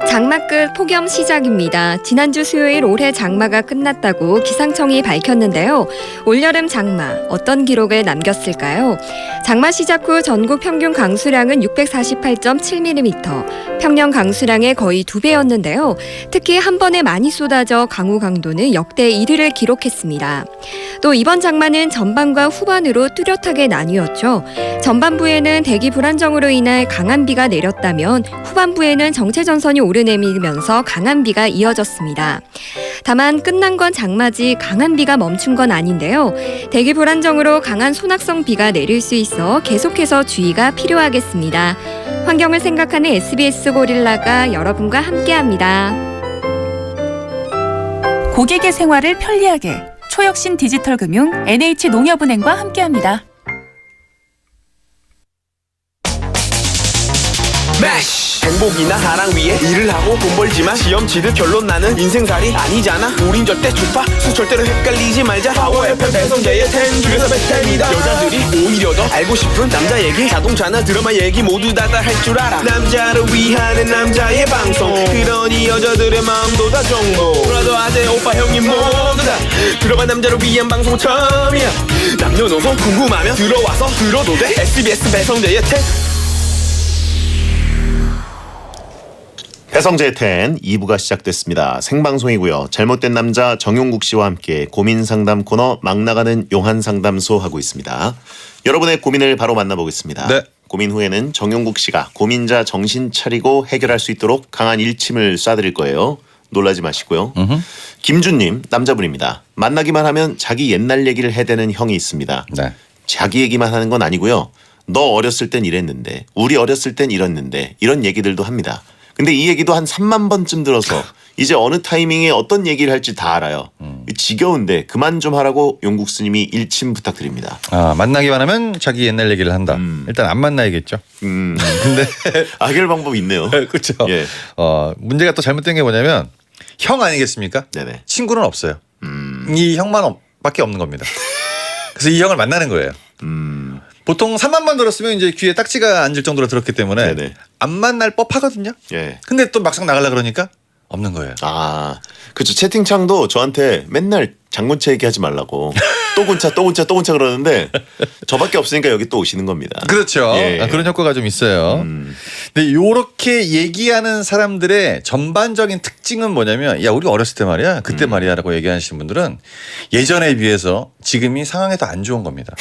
장마 끝 폭염 시작입니다. 지난주 수요일 올해 장마가 끝났다고 기상청이 밝혔는데요. 올여름 장마 어떤 기록을 남겼을까요? 장마 시작 후 전국 평균 강수량은 648.7mm, 평년 강수량의 거의 2배였는데요. 특히 한 번에 많이 쏟아져 강우 강도는 역대 1위를 기록했습니다. 또 이번 장마는 전반과 후반으로 뚜렷하게 나뉘었죠. 전반부에는 대기 불안정으로 인해 강한 비가 내렸다면 후반부에는 정체전선이 오르내리면서 강한 비가 이어졌습니다. 다만 끝난 건 장마지 강한 비가 멈춘 건 아닌데요. 대기 불안정으로 강한 소낙성 비가 내릴 수 있어 계속해서 주의가 필요하겠습니다. 환경을 생각하는 SBS 고릴라가 여러분과 함께합니다. 고객의 생활을 편리하게 초혁신 디지털금융 NH농협은행과 함께합니다. 행복이나 사랑 위해 일을 하고 돈 벌지만 시험 치듯 결론 나는 인생살이 아니잖아. 우린 절대 주파수 절대로 헷갈리지 말자. 파워 FM 배성재의 10 중에서 베스트 10이다. 여자들이 오히려 더 알고 싶은 남자 얘기, 자동차나 드라마 얘기 모두 다 할 줄 알아. 남자를 위하는 남자의 방송, 그러니 여자들의 마음도 다 정보. 브라더 아재 오빠 형님 모두 다 들어봐. 남자를 위한 방송 처음이야. 남녀노소 궁금하면 들어와서 들어도 돼. SBS 배성재의 10. 배성재의 10 2부가 시작됐습니다. 생방송이고요. 잘못된 남자 정용국 씨와 함께 고민 상담 코너 막 나가는 용한 상담소 하고 있습니다. 여러분의 고민을 바로 만나보겠습니다. 네. 고민 후에는 정용국 씨가 고민자 정신 차리고 해결할 수 있도록 강한 일침을 쏴드릴 거예요. 놀라지 마시고요. 김준님, 남자분입니다. 만나기만 하면 자기 옛날 얘기를 해대는 형이 있습니다. 네. 자기 얘기만 하는 건 아니고요. 너 어렸을 땐 이랬는데, 우리 어렸을 땐 이랬는데, 이런 얘기들도 합니다. 근데 이 얘기도 한 3만 번쯤 들어서 이제 어느 타이밍에 어떤 얘기를 할지 다 알아요. 지겨운데 그만 좀 하라고 용국 스님이 일침 부탁드립니다. 아, 만나기만 하면 자기 옛날 얘기를 한다. 일단 안 만나야겠죠. 근데 해결 방법이 있네요. 그렇죠. 예. 문제가 또 잘못된 게 뭐냐면 형 아니겠습니까? 네네. 친구는 없어요. 이 형만 밖에 없는 겁니다. 그래서 이 형을 만나는 거예요. 보통 3만 번 들었으면 이제 귀에 딱지가 앉을 정도로 들었기 때문에 네네. 안 만날 법하거든요. 예. 근데 또 막상 나가려 그러니까 없는 거예요. 아, 그렇죠. 채팅창도 저한테 맨날 장군차 얘기하지 말라고 또 군차 그러는데 저밖에 없으니까 여기 또 오시는 겁니다. 그렇죠. 예. 그런 효과가 좀 있어요. 근데 요렇게 얘기하는 사람들의 전반적인 특징은 뭐냐면, 야, 우리 어렸을 때 말이야, 그때 말이야라고 얘기하시는 분들은 예전에 비해서 지금이 상황이 더 안 좋은 겁니다.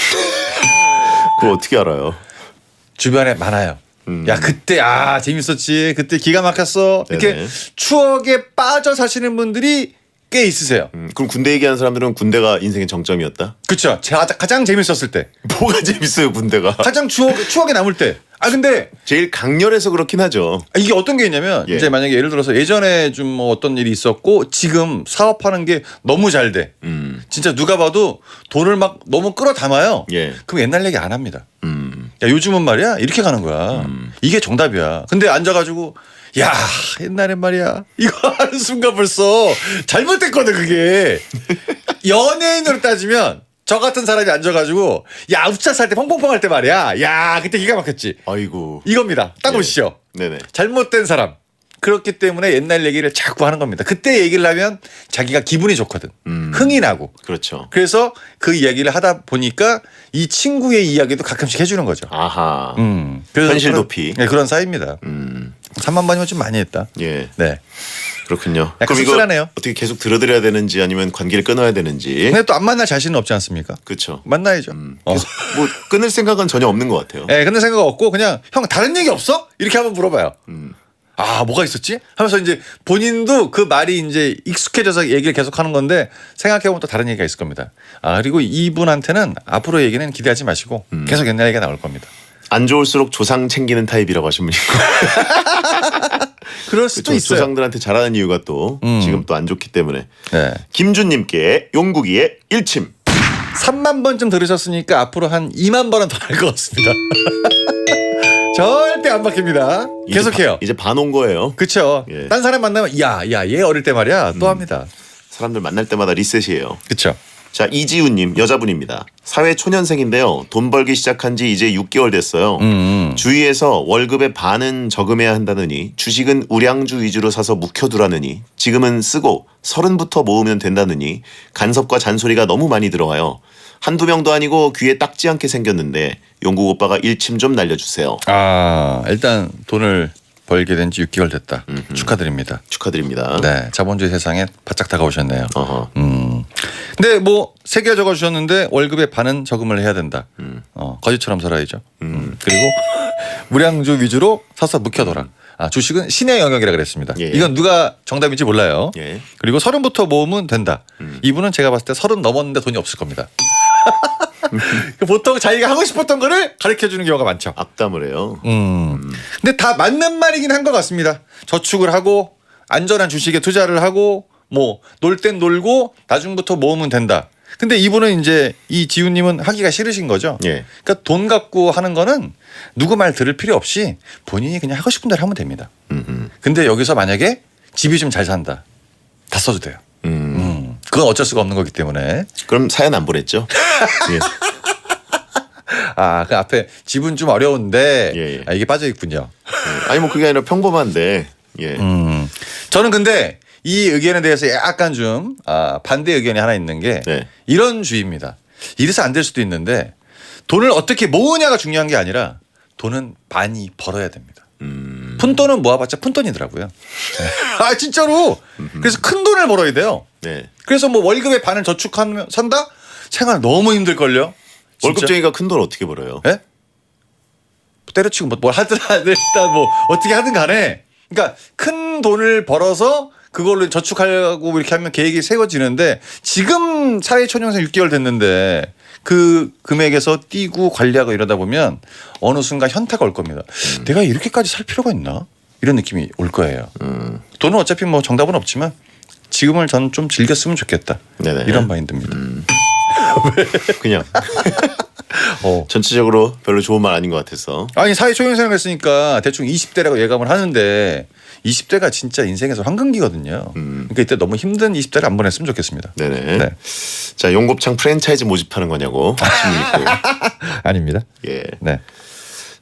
그걸 어떻게 알아요? 주변에 많아요. 야, 그때 재밌었지. 그때 기가 막혔어. 이렇게 네네. 추억에 빠져 사시는 분들이 꽤 있으세요. 그럼 군대 얘기하는 사람들은 군대가 인생의 정점이었다? 그렇죠. 가장 재밌었을 때. 뭐가 재밌어요, 군대가? 가장 추억에 남을 때. 근데 제일 강렬해서 그렇긴 하죠. 이게 어떤 게 있냐면, 예. 이제 만약에 예를 들어서 예전에 좀 뭐 어떤 일이 있었고 지금 사업하는 게 너무 잘 돼. 진짜 누가 봐도 돈을 막 너무 끌어담아요. 예. 그럼 옛날 얘기 안 합니다. 야 요즘은 말이야 이렇게 가는 거야. 이게 정답이야. 근데 앉아가지고 야 옛날엔 말이야 이거 하는 순간 벌써 잘못됐거든 그게. 연예인으로 따지면 저 같은 사람이 앉아가지고 야 우차 살 때 펑펑펑 할 때 말이야 야 그때 기가 막혔지. 아이고 이겁니다. 딱 보시죠. 네네. 잘못된 사람. 그렇기 때문에 옛날 얘기를 자꾸 하는 겁니다. 그때 얘기를 하면 자기가 기분이 좋거든. 흥이 나고. 그렇죠. 그래서 그 이야기를 하다 보니까 이 친구의 이야기도 가끔씩 해주는 거죠. 아하. 그래서 현실 그런, 도피. 네, 그런 사이입니다. 3만 번이면 좀 많이 했다. 예. 네. 그렇군요. 약간 그럼 이거 씁쓸하네요. 어떻게 계속 들어드려야 되는지 아니면 관계를 끊어야 되는지. 근데 또 안 만날 자신은 없지 않습니까? 그렇죠. 만나야죠. 뭐 끊을 생각은 전혀 없는 것 같아요. 네, 끊을 생각 없고 그냥 형 다른 얘기 없어? 이렇게 한번 물어봐요. 아 뭐가 있었지? 하면서 이제 본인도 그 말이 이제 익숙해져서 얘기를 계속하는 건데 생각해보면 또 다른 얘기가 있을 겁니다. 아 그리고 이분한테는 앞으로 얘기는 기대하지 마시고 계속 옛날 얘기가 나올 겁니다. 안 좋을수록 조상 챙기는 타입이라고 하신 분이 그럴 수도 있어요. 조상들한테 잘하는 이유가 또 지금 또 안 좋기 때문에. 네. 김준님께 용국이의 일침. 3만 번쯤 들으셨으니까 앞으로 한 2만 번은 더 할 것 같습니다. 절대 안 바뀝니다. 계속해요. 이제 반 온 거예요. 그렇죠. 예. 딴 사람 만나면 얘 어릴 때 말이야 또 합니다. 사람들 만날 때마다 리셋이에요. 그렇죠. 자 이지훈님 여자분입니다. 사회 초년생인데요. 돈 벌기 시작한 지 이제 6개월 됐어요. 주위에서 월급의 반은 저금해야 한다느니 주식은 우량주 위주로 사서 묵혀두라느니 지금은 쓰고 30부터 모으면 된다느니 간섭과 잔소리가 너무 많이 들어와요. 한두 명도 아니고 귀에 딱지 않게 생겼는데 용국 오빠가 일침 좀 날려주세요. 아 일단 돈을 벌게 된 지 6개월 됐다. 축하드립니다. 축하드립니다. 네, 자본주의 세상에 바짝 다가오셨네요. 근데 뭐 3개 적어주셨는데 월급의 반은 저금을 해야 된다. 거지처럼 살아야죠. 그리고 무량주 위주로 사서 묵혀둬라. 아, 주식은 신의 영역이라 그랬습니다. 예. 이건 누가 정답인지 몰라요. 예. 그리고 30부터 모으면 된다. 이분은 제가 봤을 때 30 넘었는데 돈이 없을 겁니다. 보통 자기가 하고 싶었던 거를 가르쳐주는 경우가 많죠. 악담을 해요. 근데 다 맞는 말이긴 한 것 같습니다. 저축을 하고 안전한 주식에 투자를 하고 뭐 놀 땐 놀고 나중부터 모으면 된다. 근데 이분은 이제 이 지훈님은 하기가 싫으신 거죠. 예. 그러니까 돈 갖고 하는 거는 누구 말 들을 필요 없이 본인이 그냥 하고 싶은 대로 하면 됩니다. 근데 여기서 만약에 집이 좀 잘 산다. 다 써도 돼요. 그건 어쩔 수가 없는 거기 때문에. 그럼 사연 안 보냈죠? 예. 아, 그 앞에 집은 좀 어려운데 예. 아, 이게 빠져 있군요. 예. 아니 뭐 그게 아니라 평범한데. 예. 저는 근데 이 의견에 대해서 약간 좀 반대 의견이 하나 있는 게 네. 이런 주의입니다. 이래서 안 될 수도 있는데 돈을 어떻게 모으냐가 중요한 게 아니라 돈은 많이 벌어야 됩니다. 푼돈은 모아봤자 푼돈이더라고요. 아 진짜로. 그래서 큰 돈을 벌어야 돼요. 네. 그래서 뭐 월급의 반을 저축하면 산다? 생활 너무 힘들걸요. 월급쟁이가 큰 돈 어떻게 벌어요? 예? 때려치고 뭘 하든 일단 뭐 어떻게 하든 간에 그러니까 큰 돈을 벌어서 그걸로 저축하려고 이렇게 하면 계획이 세워지는데 지금 사회초년생 6개월 됐는데 그 금액에서 띄고 관리하고 이러다 보면 어느 순간 현타가 올 겁니다. 내가 이렇게까지 살 필요가 있나? 이런 느낌이 올 거예요. 돈은 어차피 뭐 정답은 없지만 지금을 저는 좀 즐겼으면 좋겠다. 네네. 이런 마인드입니다. 그냥 전체적으로 별로 좋은 말 아닌 것 같아서. 아니 사회초년생을 했으니까 대충 20대라고 예감을 하는데 20대가 진짜 인생에서 황금기거든요. 그러니까 이때 너무 힘든 20대를 안 보냈으면 좋겠습니다. 네네. 네. 자 용곱창 프랜차이즈 모집하는 거냐고 질문 있고. 아닙니다. 예. 네.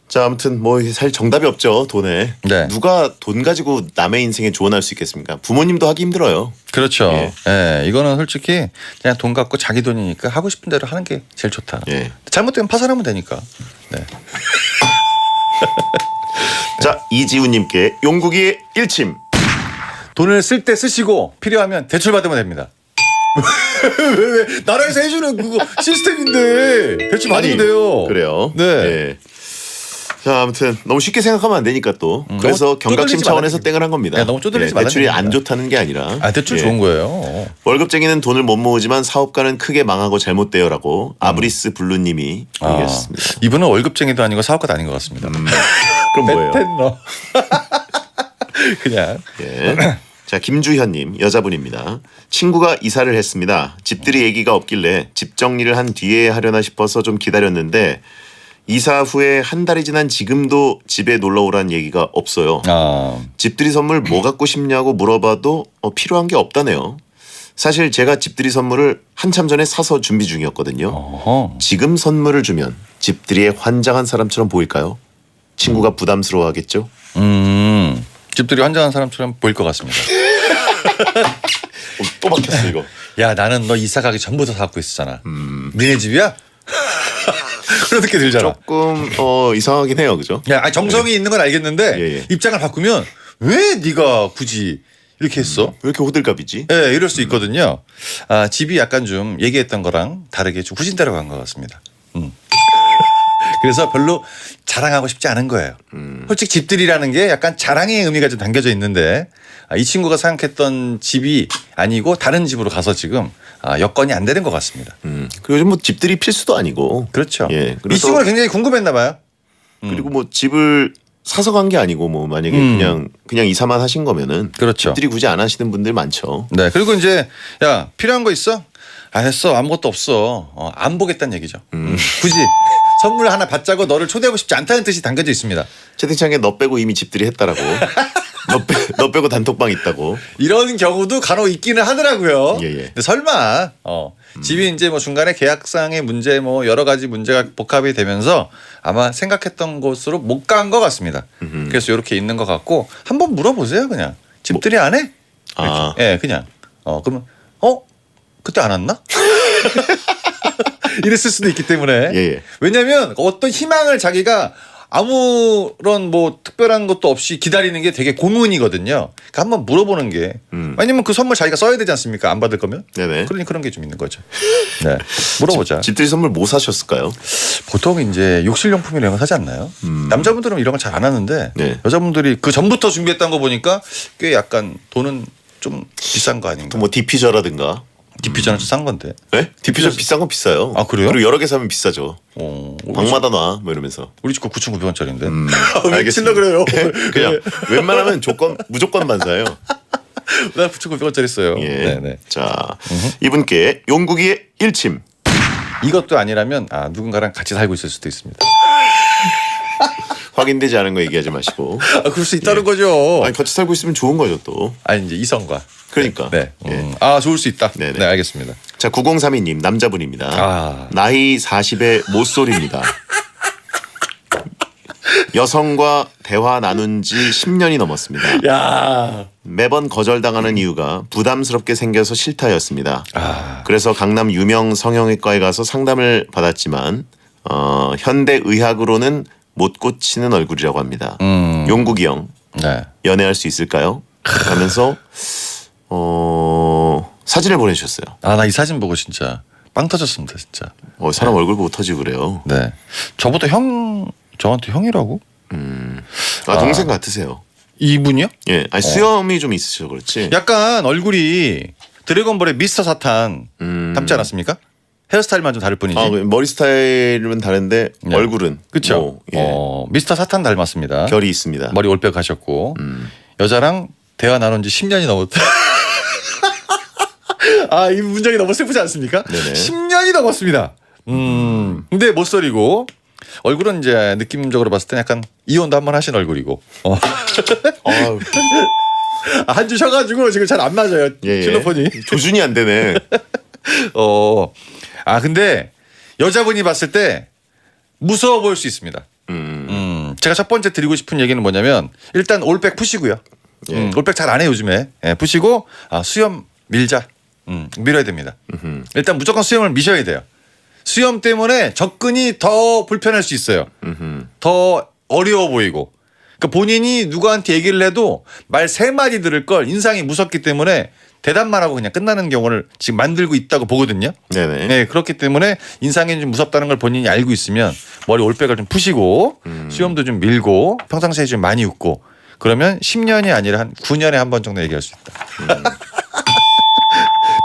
자 아무튼 뭐 사실 정답이 없죠 돈에. 네. 누가 돈 가지고 남의 인생에 조언할 수 있겠습니까? 부모님도 하기 힘들어요. 그렇죠. 예. 예, 이거는 솔직히 그냥 돈 갖고 자기 돈이니까 하고 싶은 대로 하는 게 제일 좋다. 예. 잘못되면 파산하면 되니까. 네. 자 이지훈님께 용국이의 일침. 돈을 쓸 때 쓰시고 필요하면 대출 받으면 됩니다. 왜 나라에서 해주는 그거 시스템인데 대출 받으면 아니, 돼요. 그래요. 네. 예. 자 아무튼 너무 쉽게 생각하면 안 되니까 또 그래서 너무 경각심 쪼들리지 차원에서 말아야 땡을 한 겁니다. 네, 너무 쪼들리지 말아야 대출이 됩니다. 안 좋다는 게 아니라. 아 대출 예. 좋은 거예요. 월급쟁이는 돈을 못 모으지만 사업가는 크게 망하고 잘못돼요라고 아브리스 블루님이 얘기하셨습니다. 이분은 월급쟁이도 아니고 사업가도 아닌 것 같습니다. 그럼 뭐예요? 베텐러. 그냥. 예. 자 김주현님 여자분입니다. 친구가 이사를 했습니다. 집들이 얘기가 없길래 집 정리를 한 뒤에 하려나 싶어서 좀 기다렸는데 이사 후에 한 달이 지난 지금도 집에 놀러 오라는 얘기가 없어요. 집들이 선물 뭐 갖고 싶냐고 물어봐도 필요한 게 없다네요. 사실 제가 집들이 선물을 한참 전에 사서 준비 중이었거든요. 지금 선물을 주면 집들이에 환장한 사람처럼 보일까요? 친구가 부담스러워하겠죠? 집들이 환장한 사람처럼 보일 것 같습니다. 또 막혔어 이거. 야 나는 너 이사 가기 전부터 사갖고 있었잖아. 니네 집이야? 그런 느낌 들잖아. 조금 이상하긴 해요, 그죠? 야, 정성이 있는 건 알겠는데 입장을 바꾸면 왜 네가 굳이 이렇게 했어? 왜 이렇게 호들갑이지? 네, 이럴 수 있거든요. 집이 약간 좀 얘기했던 거랑 다르게 좀 후진대로 간 것 같습니다. 그래서 별로 자랑하고 싶지 않은 거예요. 솔직히 집들이라는 게 약간 자랑의 의미가 좀 담겨져 있는데 이 친구가 생각했던 집이 아니고 다른 집으로 가서 지금 여건이 안 되는 것 같습니다. 그리고 요즘 뭐 집들이 필수도 아니고. 그렇죠. 예. 이 친구가 굉장히 궁금했나 봐요. 그리고 뭐 집을 사서 간 게 아니고 뭐 만약에 그냥 이사만 하신 거면은 그렇죠. 집들이 굳이 안 하시는 분들 많죠. 네. 그리고 이제 야 필요한 거 있어? 했어. 아무것도 없어. 안 보겠다는 얘기죠. 굳이 선물 하나 받자고 너를 초대하고 싶지 않다는 뜻이 담겨져 있습니다. 채팅창에 너 빼고 이미 집들이 했다라고. 너 빼고 단톡방 있다고. 이런 경우도 간혹 있기는 하더라고요. 예. 근데 설마 집이 이제 뭐 중간에 계약상의 문제 뭐 여러 가지 문제가 복합이 되면서 아마 생각했던 곳으로 못 간 것 같습니다. 그래서 이렇게 있는 것 같고 한번 물어보세요 그냥. 집들이 안 해? 예, 그냥. 그러면 그때 안 왔나? 이랬을 수도 있기 때문에. 왜냐하면 어떤 희망을 자기가 아무런 뭐 특별한 것도 없이 기다리는 게 되게 고문이거든요. 그러니까 한번 물어보는 게. 왜냐면 그 선물 자기가 써야 되지 않습니까? 안 받을 거면. 네네. 그러니 그런 게 좀 있는 거죠. 네, 물어보자. 집들이 선물 뭐 사셨을까요? 보통 이제 욕실용품이나 이런 거 사지 않나요? 남자분들은 이런 거 잘 안 하는데 여자분들이 그 전부터 준비했던 거 보니까 꽤 약간 돈은 좀 비싼 거 아닌가? 뭐 디퓨저라든가. 디퓨저는 싼 건데. 네? 디퓨저 비싼 건 비싸요. 아 그래요? 그리고 여러 개 사면 비싸죠. 방마다 놔 뭐 이러면서. 우리 집 거 9,900원짜리인데. 알겠습니다. 그래요? 그냥 웬만하면 무조건만 사요. 나 9,900원짜리 써요. 예. 네네. 자 이분께 용국이의 일침. 이것도 아니라면 누군가랑 같이 살고 있을 수도 있습니다. 확인되지 않은 거 얘기하지 마시고. 그럴 수 있다는 거죠. 아니 같이 살고 있으면 좋은 거죠 또. 아니 이제 이성과. 그러니까. 네. 좋을 수 있다. 네, 알겠습니다. 자 9032님 남자분입니다. 나이 40의 모쏠입니다. 여성과 대화 나눈 지 10년이 넘었습니다. 야. 매번 거절당하는 이유가 부담스럽게 생겨서 싫다였습니다. 그래서 강남 유명 성형외과에 가서 상담을 받았지만 현대의학으로는 못 고치는 얼굴이라고 합니다. 용국이 형 연애할 수 있을까요? 하면서 사진을 보내주셨어요. 나 이 사진 보고 진짜 빵 터졌습니다 진짜. 사람 얼굴 보고 터지고 그래요. 네. 저보다 저한테 형이라고? 동생 같으세요. 이분이요? 예. 아니 수염이 좀 있으셔 그렇지. 약간 얼굴이 드래곤볼의 미스터 사탄 닮지 않았습니까? 헤어스타일만 좀 다를 뿐이지. 머리 스타일은 다른데 얼굴은 그렇죠. 미스터 사탄 닮았습니다. 결이 있습니다. 머리 올빼 가셨고 여자랑 대화 나눈 지 10년이 넘었다. 이 문장이 너무 슬프지 않습니까? 네네. 10년이 넘었습니다. 근데 못소리고 얼굴은 이제 느낌적으로 봤을 때 약간 이혼도 한번 하신 얼굴이고. 한 주 쉬어가지고 지금 잘 안 맞아요. 실로폰이. 조준이 안 되네. 근데 여자분이 봤을 때 무서워 보일 수 있습니다. 제가 첫 번째 드리고 싶은 얘기는 뭐냐면 일단 올백 푸시고요. 올백 잘 안 해 요즘에. 푸시고 수염 밀자. 밀어야 됩니다. 일단 무조건 수염을 미셔야 돼요. 수염 때문에 접근이 더 불편할 수 있어요. 더 어려워 보이고. 그러니까 본인이 누구한테 얘기를 해도 말 3마디 들을 걸 인상이 무섭기 때문에 대답만 하고 그냥 끝나는 경우를 지금 만들고 있다고 보거든요. 네네. 네, 그렇기 때문에 인상이 좀 무섭다는 걸 본인이 알고 있으면 머리 올백을 좀 푸시고 수염도 좀 밀고 평상시에 좀 많이 웃고 그러면 10년이 아니라 한 9년에 한 번 정도 얘기할 수 있다.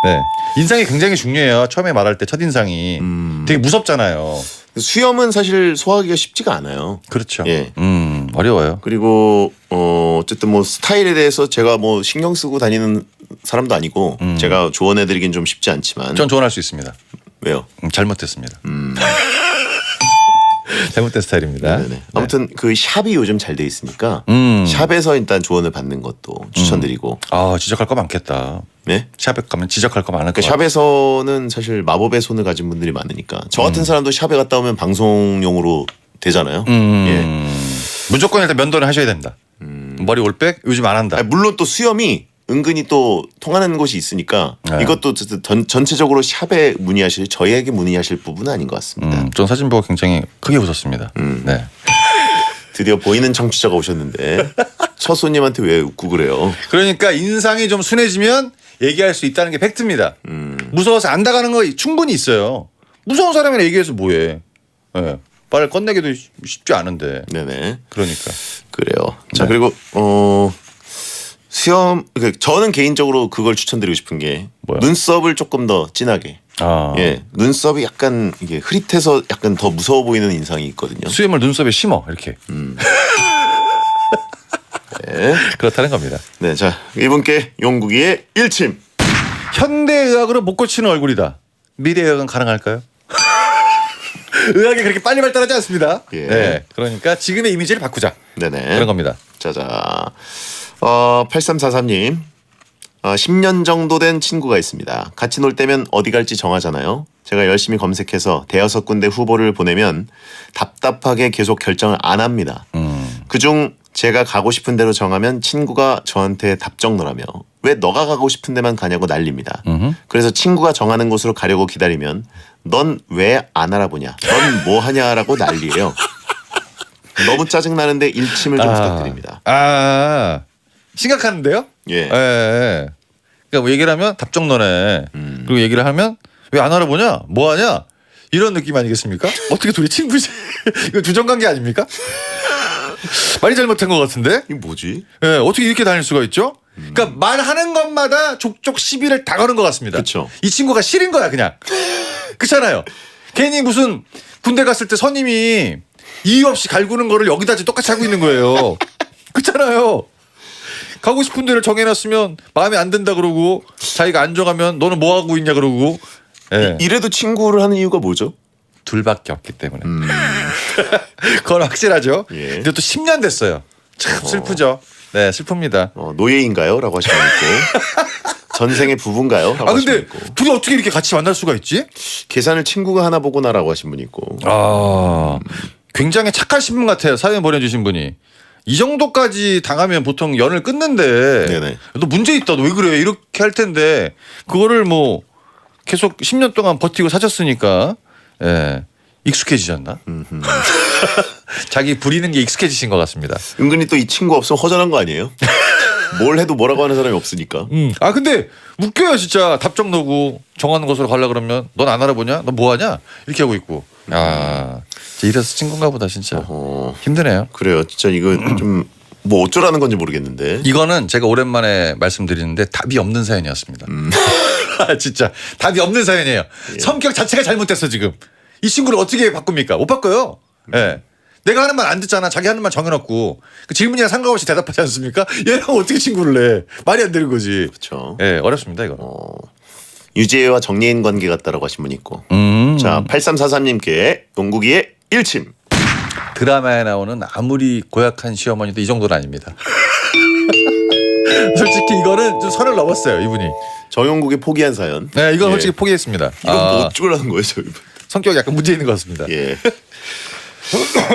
네. 인상이 굉장히 중요해요. 처음에 말할 때 첫인상이 되게 무섭잖아요. 수염은 사실 소화하기가 쉽지가 않아요. 그렇죠. 예. 어려워요. 그리고 어쨌든 뭐 스타일에 대해서 제가 뭐 신경 쓰고 다니는 사람도 아니고 제가 조언해드리긴 좀 쉽지 않지만 전 조언할 수 있습니다. 왜요? 잘못했습니다. 잘못된 스타일입니다. 네네. 아무튼 그 샵이 요즘 잘 돼 있으니까 샵에서 일단 조언을 받는 것도 추천드리고. 아 지적할 거 많겠다. 네? 샵에 가면 지적할 거 많을 것 같아요. 샵에서는 사실 마법의 손을 가진 분들이 많으니까 저 같은 사람도 샵에 갔다 오면 방송용으로 되잖아요. 예. 무조건 일단 면도를 하셔야 된다. 머리 올백 요즘 안 한다. 아니, 물론 또 수염이 은근히 또 통하는 곳이 있으니까 이것도 전체적으로 샵에 문의하실 저희에게 문의하실 부분은 아닌 것 같습니다. 전 사진 보고 굉장히 크게 웃었습니다. 네. 드디어 보이는 청취자가 오셨는데 첫 손님한테 왜 웃고 그래요? 그러니까 인상이 좀 순해지면 얘기할 수 있다는 게 팩트입니다. 무서워서 안 나가는 거 충분히 있어요. 무서운 사람이랑 얘기해서 뭐해. 네. 말을 꺼내기도 쉽지 않은데. 네네. 그러니까. 그래요. 자 그리고 수염 저는 개인적으로 그걸 추천드리고 싶은 게 눈썹을 조금 더 진하게. 예, 눈썹이 약간 이게 흐릿해서 약간 더 무서워 보이는 인상이 있거든요. 수염을 눈썹에 심어 이렇게. 네. 그렇다는 겁니다. 네, 자 이분께 용국이의 일침. 현대의학으로 못 고치는 얼굴이다. 미래의학은 가능할까요? 의학이 그렇게 빨리 발달하지 않습니다. 예. 네, 그러니까 지금의 이미지를 바꾸자. 네네. 그런 겁니다. 자자. 8343님. 10년 정도 된 친구가 있습니다. 같이 놀 때면 어디 갈지 정하잖아요. 제가 열심히 검색해서 대여섯 군데 후보를 보내면 답답하게 계속 결정을 안 합니다. 그중 제가 가고 싶은 대로 정하면 친구가 저한테 답정너라며 왜 너가 가고 싶은 데만 가냐고 난립니다. 그래서 친구가 정하는 곳으로 가려고 기다리면 넌 왜 안 알아보냐, 넌 뭐 하냐라고 난리예요. 너무 짜증나는데 일침을 좀 부탁드립니다. 심각한데요? 예. 예. 그러니까 뭐 얘기를 하면 답정너네. 그리고 얘기를 하면 왜 안 알아보냐? 뭐 하냐? 이런 느낌 아니겠습니까? 어떻게 둘이 친구지? 이거 주정관계 아닙니까? 많이 잘못한 것 같은데? 이거 뭐지? 예, 어떻게 이렇게 다닐 수가 있죠? 그러니까 말하는 것마다 족족 시비를 다 거는 것 같습니다. 그렇죠. 이 친구가 싫은 거야 그냥. 그렇잖아요. 괜히 무슨 군대 갔을 때 선임이 이유 없이 갈구는 거를 여기다 똑같이 하고 있는 거예요. 그렇잖아요. 가고 싶은 데를 정해놨으면 마음에 안 든다 그러고 자기가 안 정하면 너는 뭐 하고 있냐 그러고. 예. 이래도 친구를 하는 이유가 뭐죠? 둘밖에 없기 때문에. 그건 확실하죠. 예. 근데 또 10년 됐어요. 참 슬프죠. 네, 슬픕니다. 노예인가요? 라고 하시면 있고 전생의 부부인가요? 라고 근데 하시면 있고. 둘이 어떻게 이렇게 같이 만날 수가 있지? 계산을 친구가 하나 보구나라고 하신 분 있고. 굉장히 착하신 분 같아요. 사연 보내주신 분이. 이 정도까지 당하면 보통 연을 끊는데 네네. 너 문제 있다. 너 왜 그래? 이렇게 할 텐데 그거를 뭐 계속 10년 동안 버티고 사셨으니까 예. 익숙해지셨나? 자기 부리는 게 익숙해지신 것 같습니다. 은근히 또 이 친구 없으면 허전한 거 아니에요? 뭘 해도 뭐라고 하는 사람이 없으니까. 근데 웃겨요 진짜. 답정너고 정하는 곳으로 가려 그러면 넌 안 알아보냐? 넌 뭐 하냐? 이렇게 하고 있고. 이래서 친구인가 보다 진짜. 힘드네요. 그래요. 진짜 이거 좀 뭐 어쩌라는 건지 모르겠는데. 이거는 제가 오랜만에 말씀드리는데 답이 없는 사연이었습니다. 진짜 답이 없는 사연이에요. 성격 자체가 잘못됐어 지금. 이 친구를 어떻게 바꿉니까? 못 바꿔요. 예. 내가 하는 말 안 듣잖아. 자기 하는 말 정해놓고 그 질문이랑 상관없이 대답하지 않습니까? 얘랑 어떻게 친구를 해? 말이 안 되는 거지. 그렇죠. 예, 어렵습니다 이거. 유재와 정예인 관계 같다라고 하신 분 있고. 자, 8343님께 용국이의 일침. 드라마에 나오는 아무리 고약한 시어머니도 이 정도는 아닙니다. 솔직히 이거는 좀 선을 넘었어요 이분이. 정용국이 포기한 사연. 네, 이건 솔직히 포기했습니다. 이건 뭐 어쩌라는 거예요, 저 이분. 성격이 약간 문제 있는 것 같습니다. 예.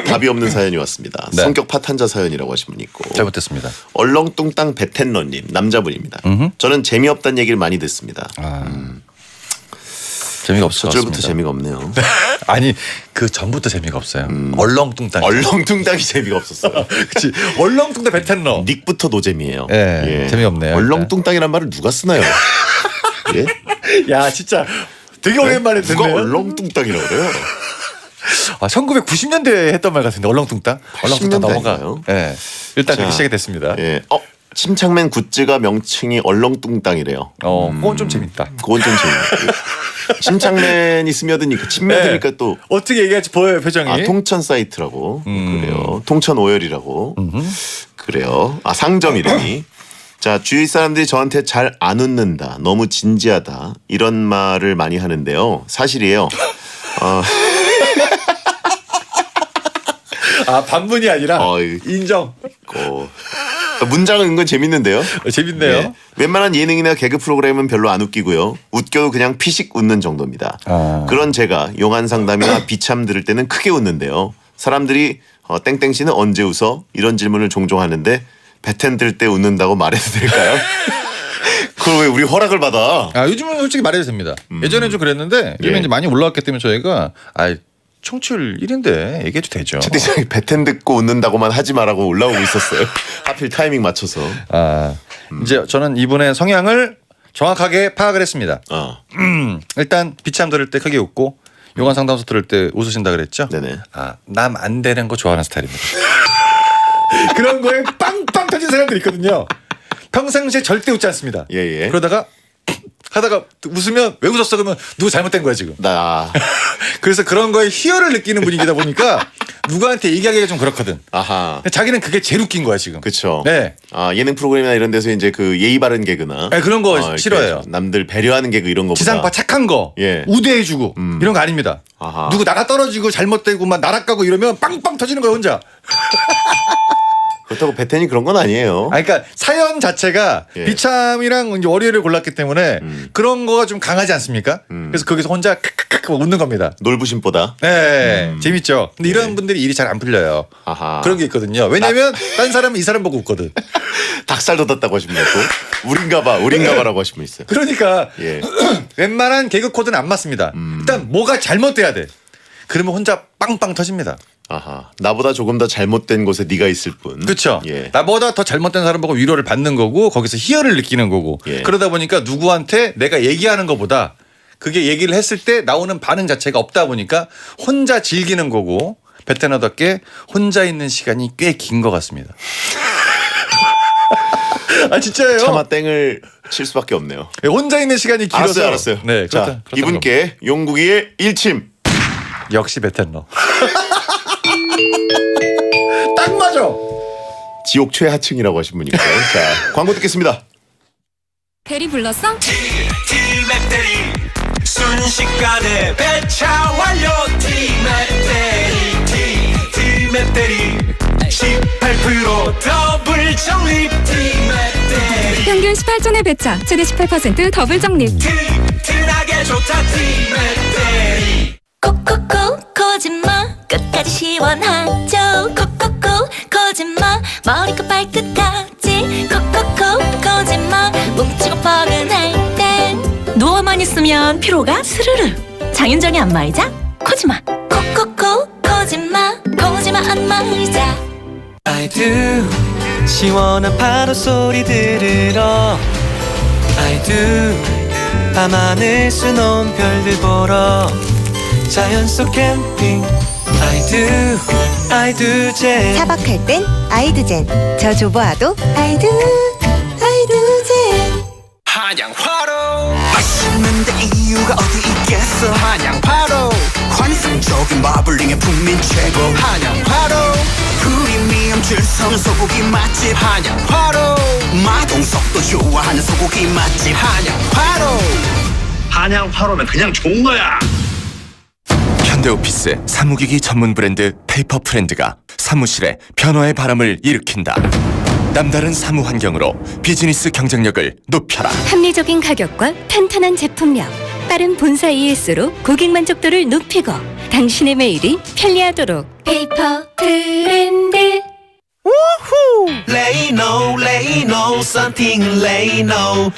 답이 없는 사연이 왔습니다. 네. 성격 파탄자 사연이라고 하신 분 있고. 잘못됐습니다. 얼렁뚱땅 베텐런님 남자분입니다. 저는 재미없다는 얘기를 많이 듣습니다. 재미가 없어. 저절부터 재미가 없네요. 아니 그 전부터 재미가 없어요. 얼렁뚱땅. 얼렁뚱땅이 재미가 없었어요. 그렇지. 얼렁뚱땅 베텐러. 닉부터 노잼이에요. 예. 재미없네요. 얼렁뚱땅이란 말을 누가 쓰나요? 예? 야 진짜 되게 오랜만에 듣네요. 누가 얼렁뚱땅이라고 그래요? 1990년대에 했던 말 같은데 얼렁뚱땅. 얼렁뚱땅 넘어가. 예. 일단 그렇게 시작이 됐습니다. 예. 침착맨 굿즈가 명칭이 얼렁뚱땅이래요. 그건 좀 재밌다. 그건 좀 재밌다. 침착맨이 스며드니까 침며드니까 또 어떻게 얘기할지 보여요 표정이. 통천 사이트라고 그래요. 통천 오열이라고 그래요. 상점 이름이. 자, 주위 사람들이 저한테 잘 안 웃는다, 너무 진지하다 이런 말을 많이 하는데요. 사실이에요. 아 반문이 아니라 인정. 문장은 은근 재밌는데요. 재밌네요. 네. 웬만한 예능이나 개그 프로그램은 별로 안 웃기고요. 웃겨도 그냥 피식 웃는 정도입니다. 그런 제가 용한 상담이나 비참 들을 때는 크게 웃는데요. 사람들이 땡땡 씨는 언제 웃어? 이런 질문을 종종 하는데 배텐 들 때 웃는다고 말해도 될까요? 그걸 왜 우리 허락을 받아? 요즘은 솔직히 말해도 됩니다. 예전엔 좀 그랬는데 요즘에 이제 많이 올라왔기 때문에 저희가 청취율 1인데 얘기해도 되죠. 채팅창에 배텐 듣고 웃는다고만 하지 말라고 올라오고 있었어요. 하필 타이밍 맞춰서. 이제 저는 이분의 성향을 정확하게 파악을 했습니다. 일단 비참 들을 때 크게 웃고 용한 상담소 들을 때 웃으신다 그랬죠? 네네. 남 안 되는 거 좋아하는 스타일입니다. 그런 거에 빵빵 터진 사람들이 있거든요. 평상시에 절대 웃지 않습니다. 예. 그러다가 하다가 웃으면 왜 웃었어? 그러면 누구 잘못된 거야 지금. 그래서 그런 거에 희열을 느끼는 분위기다 보니까 누구한테 얘기하기가 좀 그렇거든. 아하. 자기는 그게 제일 웃긴 거야 지금. 그렇죠. 네. 예능 프로그램이나 이런 데서 이제 그 예의 바른 개그나 그런 거 싫어해요. 남들 배려하는 개그 이런 거보다 지상파 착한 거, 우대해주고 이런 거 아닙니다. 누구 나가 떨어지고 잘못되고만 나락가고 이러면 빵빵 터지는 거야 혼자. 그렇다고 배텐이 그런 건 아니에요. 그러니까 사연 자체가 비참이랑 이제 월요일을 골랐기 때문에 그런 거가 좀 강하지 않습니까? 그래서 거기서 혼자 크크크 웃는 겁니다. 놀부심보다. 네, 재밌죠. 근데 이런 분들이 일이 잘 안 풀려요. 그런 게 있거든요. 왜냐하면 딴 사람은 이 사람 보고 웃거든. 닭살 돋았다고 하시면 또 우린가봐라고 하시면 있어요. 그러니까 웬만한 개그 코드는 안 맞습니다. 일단 뭐가 잘못돼야 돼. 그러면 혼자 빵빵 터집니다. 나보다 조금 더 잘못된 곳에 네가 있을 뿐. 그렇죠. 나보다 더 잘못된 사람 보고 위로를 받는 거고 거기서 희열을 느끼는 거고 그러다 보니까 누구한테 내가 얘기하는 것보다 그게 얘기를 했을 때 나오는 반응 자체가 없다 보니까 혼자 즐기는 거고 베테너답게 혼자 있는 시간이 꽤 긴 것 같습니다. 진짜예요. 차마 땡을 칠 수밖에 없네요. 혼자 있는 시간이 길어서. 알았어요. 네, 자, 이분께 용국이의 일침. 역시 베테너. 딱 맞아. 지옥 최하층이라고 하신 분이고요. 자, 광고 듣겠습니다. 대리 불렀어? 티맵 대리 순식간에 배차 완료. 티맵 대리 18% 더블 적립. 티맵 대리 평균 18톤의 배차, 최대 18% 더블 적립. 튼튼하게 좋다. 티맵 대리 콕콕콕 거짓말 끝까지 시원하죠. 콕콕콕 거짓말 머리끝 발끝까지 콕콕콕 거짓말 뭉치고 뻐근할 땐 누워만 있으면 피로가 스르르. 장윤정의 안마의자 코지마. 콕콕콕 거짓말 안마의자. I do 시원한 파도 소리 들으러 I do 밤하늘 수놓은 별들 보러 자연 속 캠핑 I do 젠 차박할 땐 아이드젠 저 조보아도 I do 젠 한양화로 맛있는데 이유가 어디 있겠어. 한양화로 환상적인 마블링의 풍미 최고. 한양화로 프리미엄 질성 소고기 맛집. 한양화로 마동석도 좋아하는 소고기 맛집. 한양화로. 한양화로는 그냥 좋은 거야. 현대오피스 사무기기 전문 브랜드 페이퍼프렌드가 사무실에 변화의 바람을 일으킨다. 남다른 사무 환경으로 비즈니스 경쟁력을 높여라. 합리적인 가격과 탄탄한 제품력, 빠른 본사 ES로 고객 만족도를 높이고 당신의 매일이 편리하도록 페이퍼 브랜드. 우후 레이노 썬팅은 레이노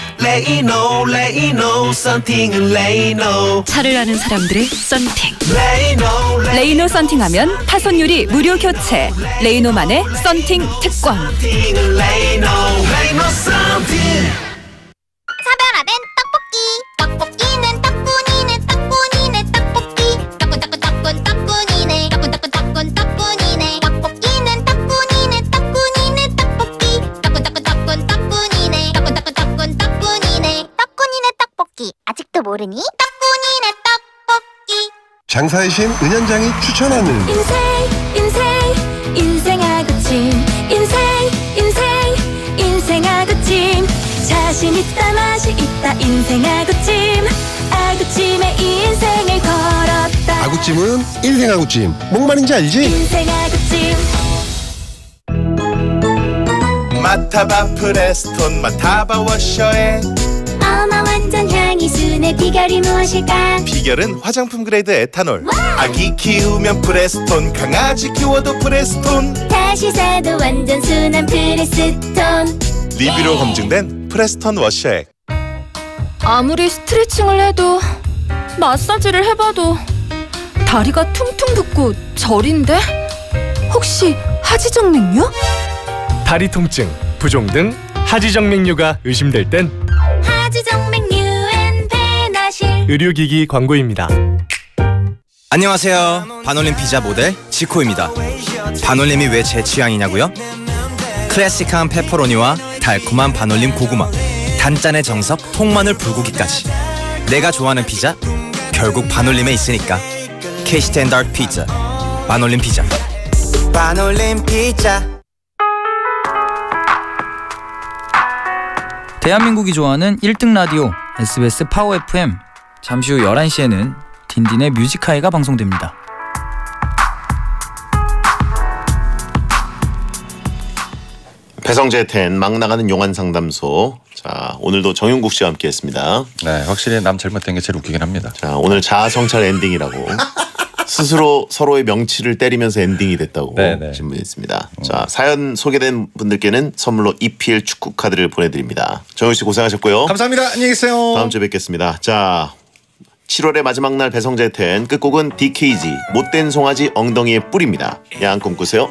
썬팅은 레이노. 차를 아는 사람들의 썬팅. 레이노 레이노 썬팅하면 파손유리 무료 교체. 레이노만의 썬팅 특권. 차별화된 떡볶이. 떡볶이는 떡분이네. 떡분이네. 떡볶이. 떡분이네. 떡분이네. 떡볶이는 떡분이네. 떡분이네. 떡볶이. 떡분이네. 떡분이네. 떡볶이. 아직도 모르니? 떡분이네. 떡볶이. 장사의 신 은현장이 추천하는 인생하고 찜. 인생하고 찜. 자신 있다 맛이 있다 인생하고 찜. 아구찜에 인생을 걸었다. 아구찜은 인생 아구찜. 뭔 말인지 알지? 인생하고 찜. 맡아봐 프레스톤 맡아봐 워셔의 어마 완전 향이 순의 비결이 무엇일까? 비결은 화장품 그레이드 에탄올. 아기 키우면 프레스톤, 강아지 키워도 프레스톤. 다시 사도 완전 순한 프레스톤. 리뷰로 검증된 프레스톤 워셔액. 아무리 스트레칭을 해도 마사지를 해봐도 다리가 퉁퉁 붓고 저린데? 혹시 하지정맥류? 다리 통증, 부종 등 하지정맥류가 의심될 땐 하지정맥류엔 베나실. 의료기기 광고입니다. 안녕하세요. 반올림 피자 모델 지코입니다. 반올림이 왜 제 취향이냐고요? 클래식한 페퍼로니와 달콤한 반올림 고구마, 단짠의 정석 통마늘 불고기까지. 내가 좋아하는 피자 결국 반올림에 있으니까. K-스탠다드 피자 반올림 피자. 반올림 피자. 대한민국이 좋아하는 1등 라디오 SBS 파워 FM. 잠시 후 11시에는 딘딘의 뮤직하이가 방송됩니다. 배성재 텐 막 나가는 용한 상담소. 자, 오늘도 정윤국 씨와 함께했습니다. 네, 확실히 남 잘못된 게 제일 웃기긴 합니다. 자, 오늘 자아성찰 엔딩이라고 스스로 서로의 명치를 때리면서 엔딩이 됐다고 질문했습니다. 자, 사연 소개된 분들께는 선물로 EPL 축구 카드를 보내드립니다. 정윤 씨 고생하셨고요. 감사합니다. 안녕히 계세요. 다음 주에 뵙겠습니다. 자, 7월의 마지막 날 배성재 텐 끝곡은 DKG 못된 송아지 엉덩이의 뿔입니다. 야한 꿈 꾸세요.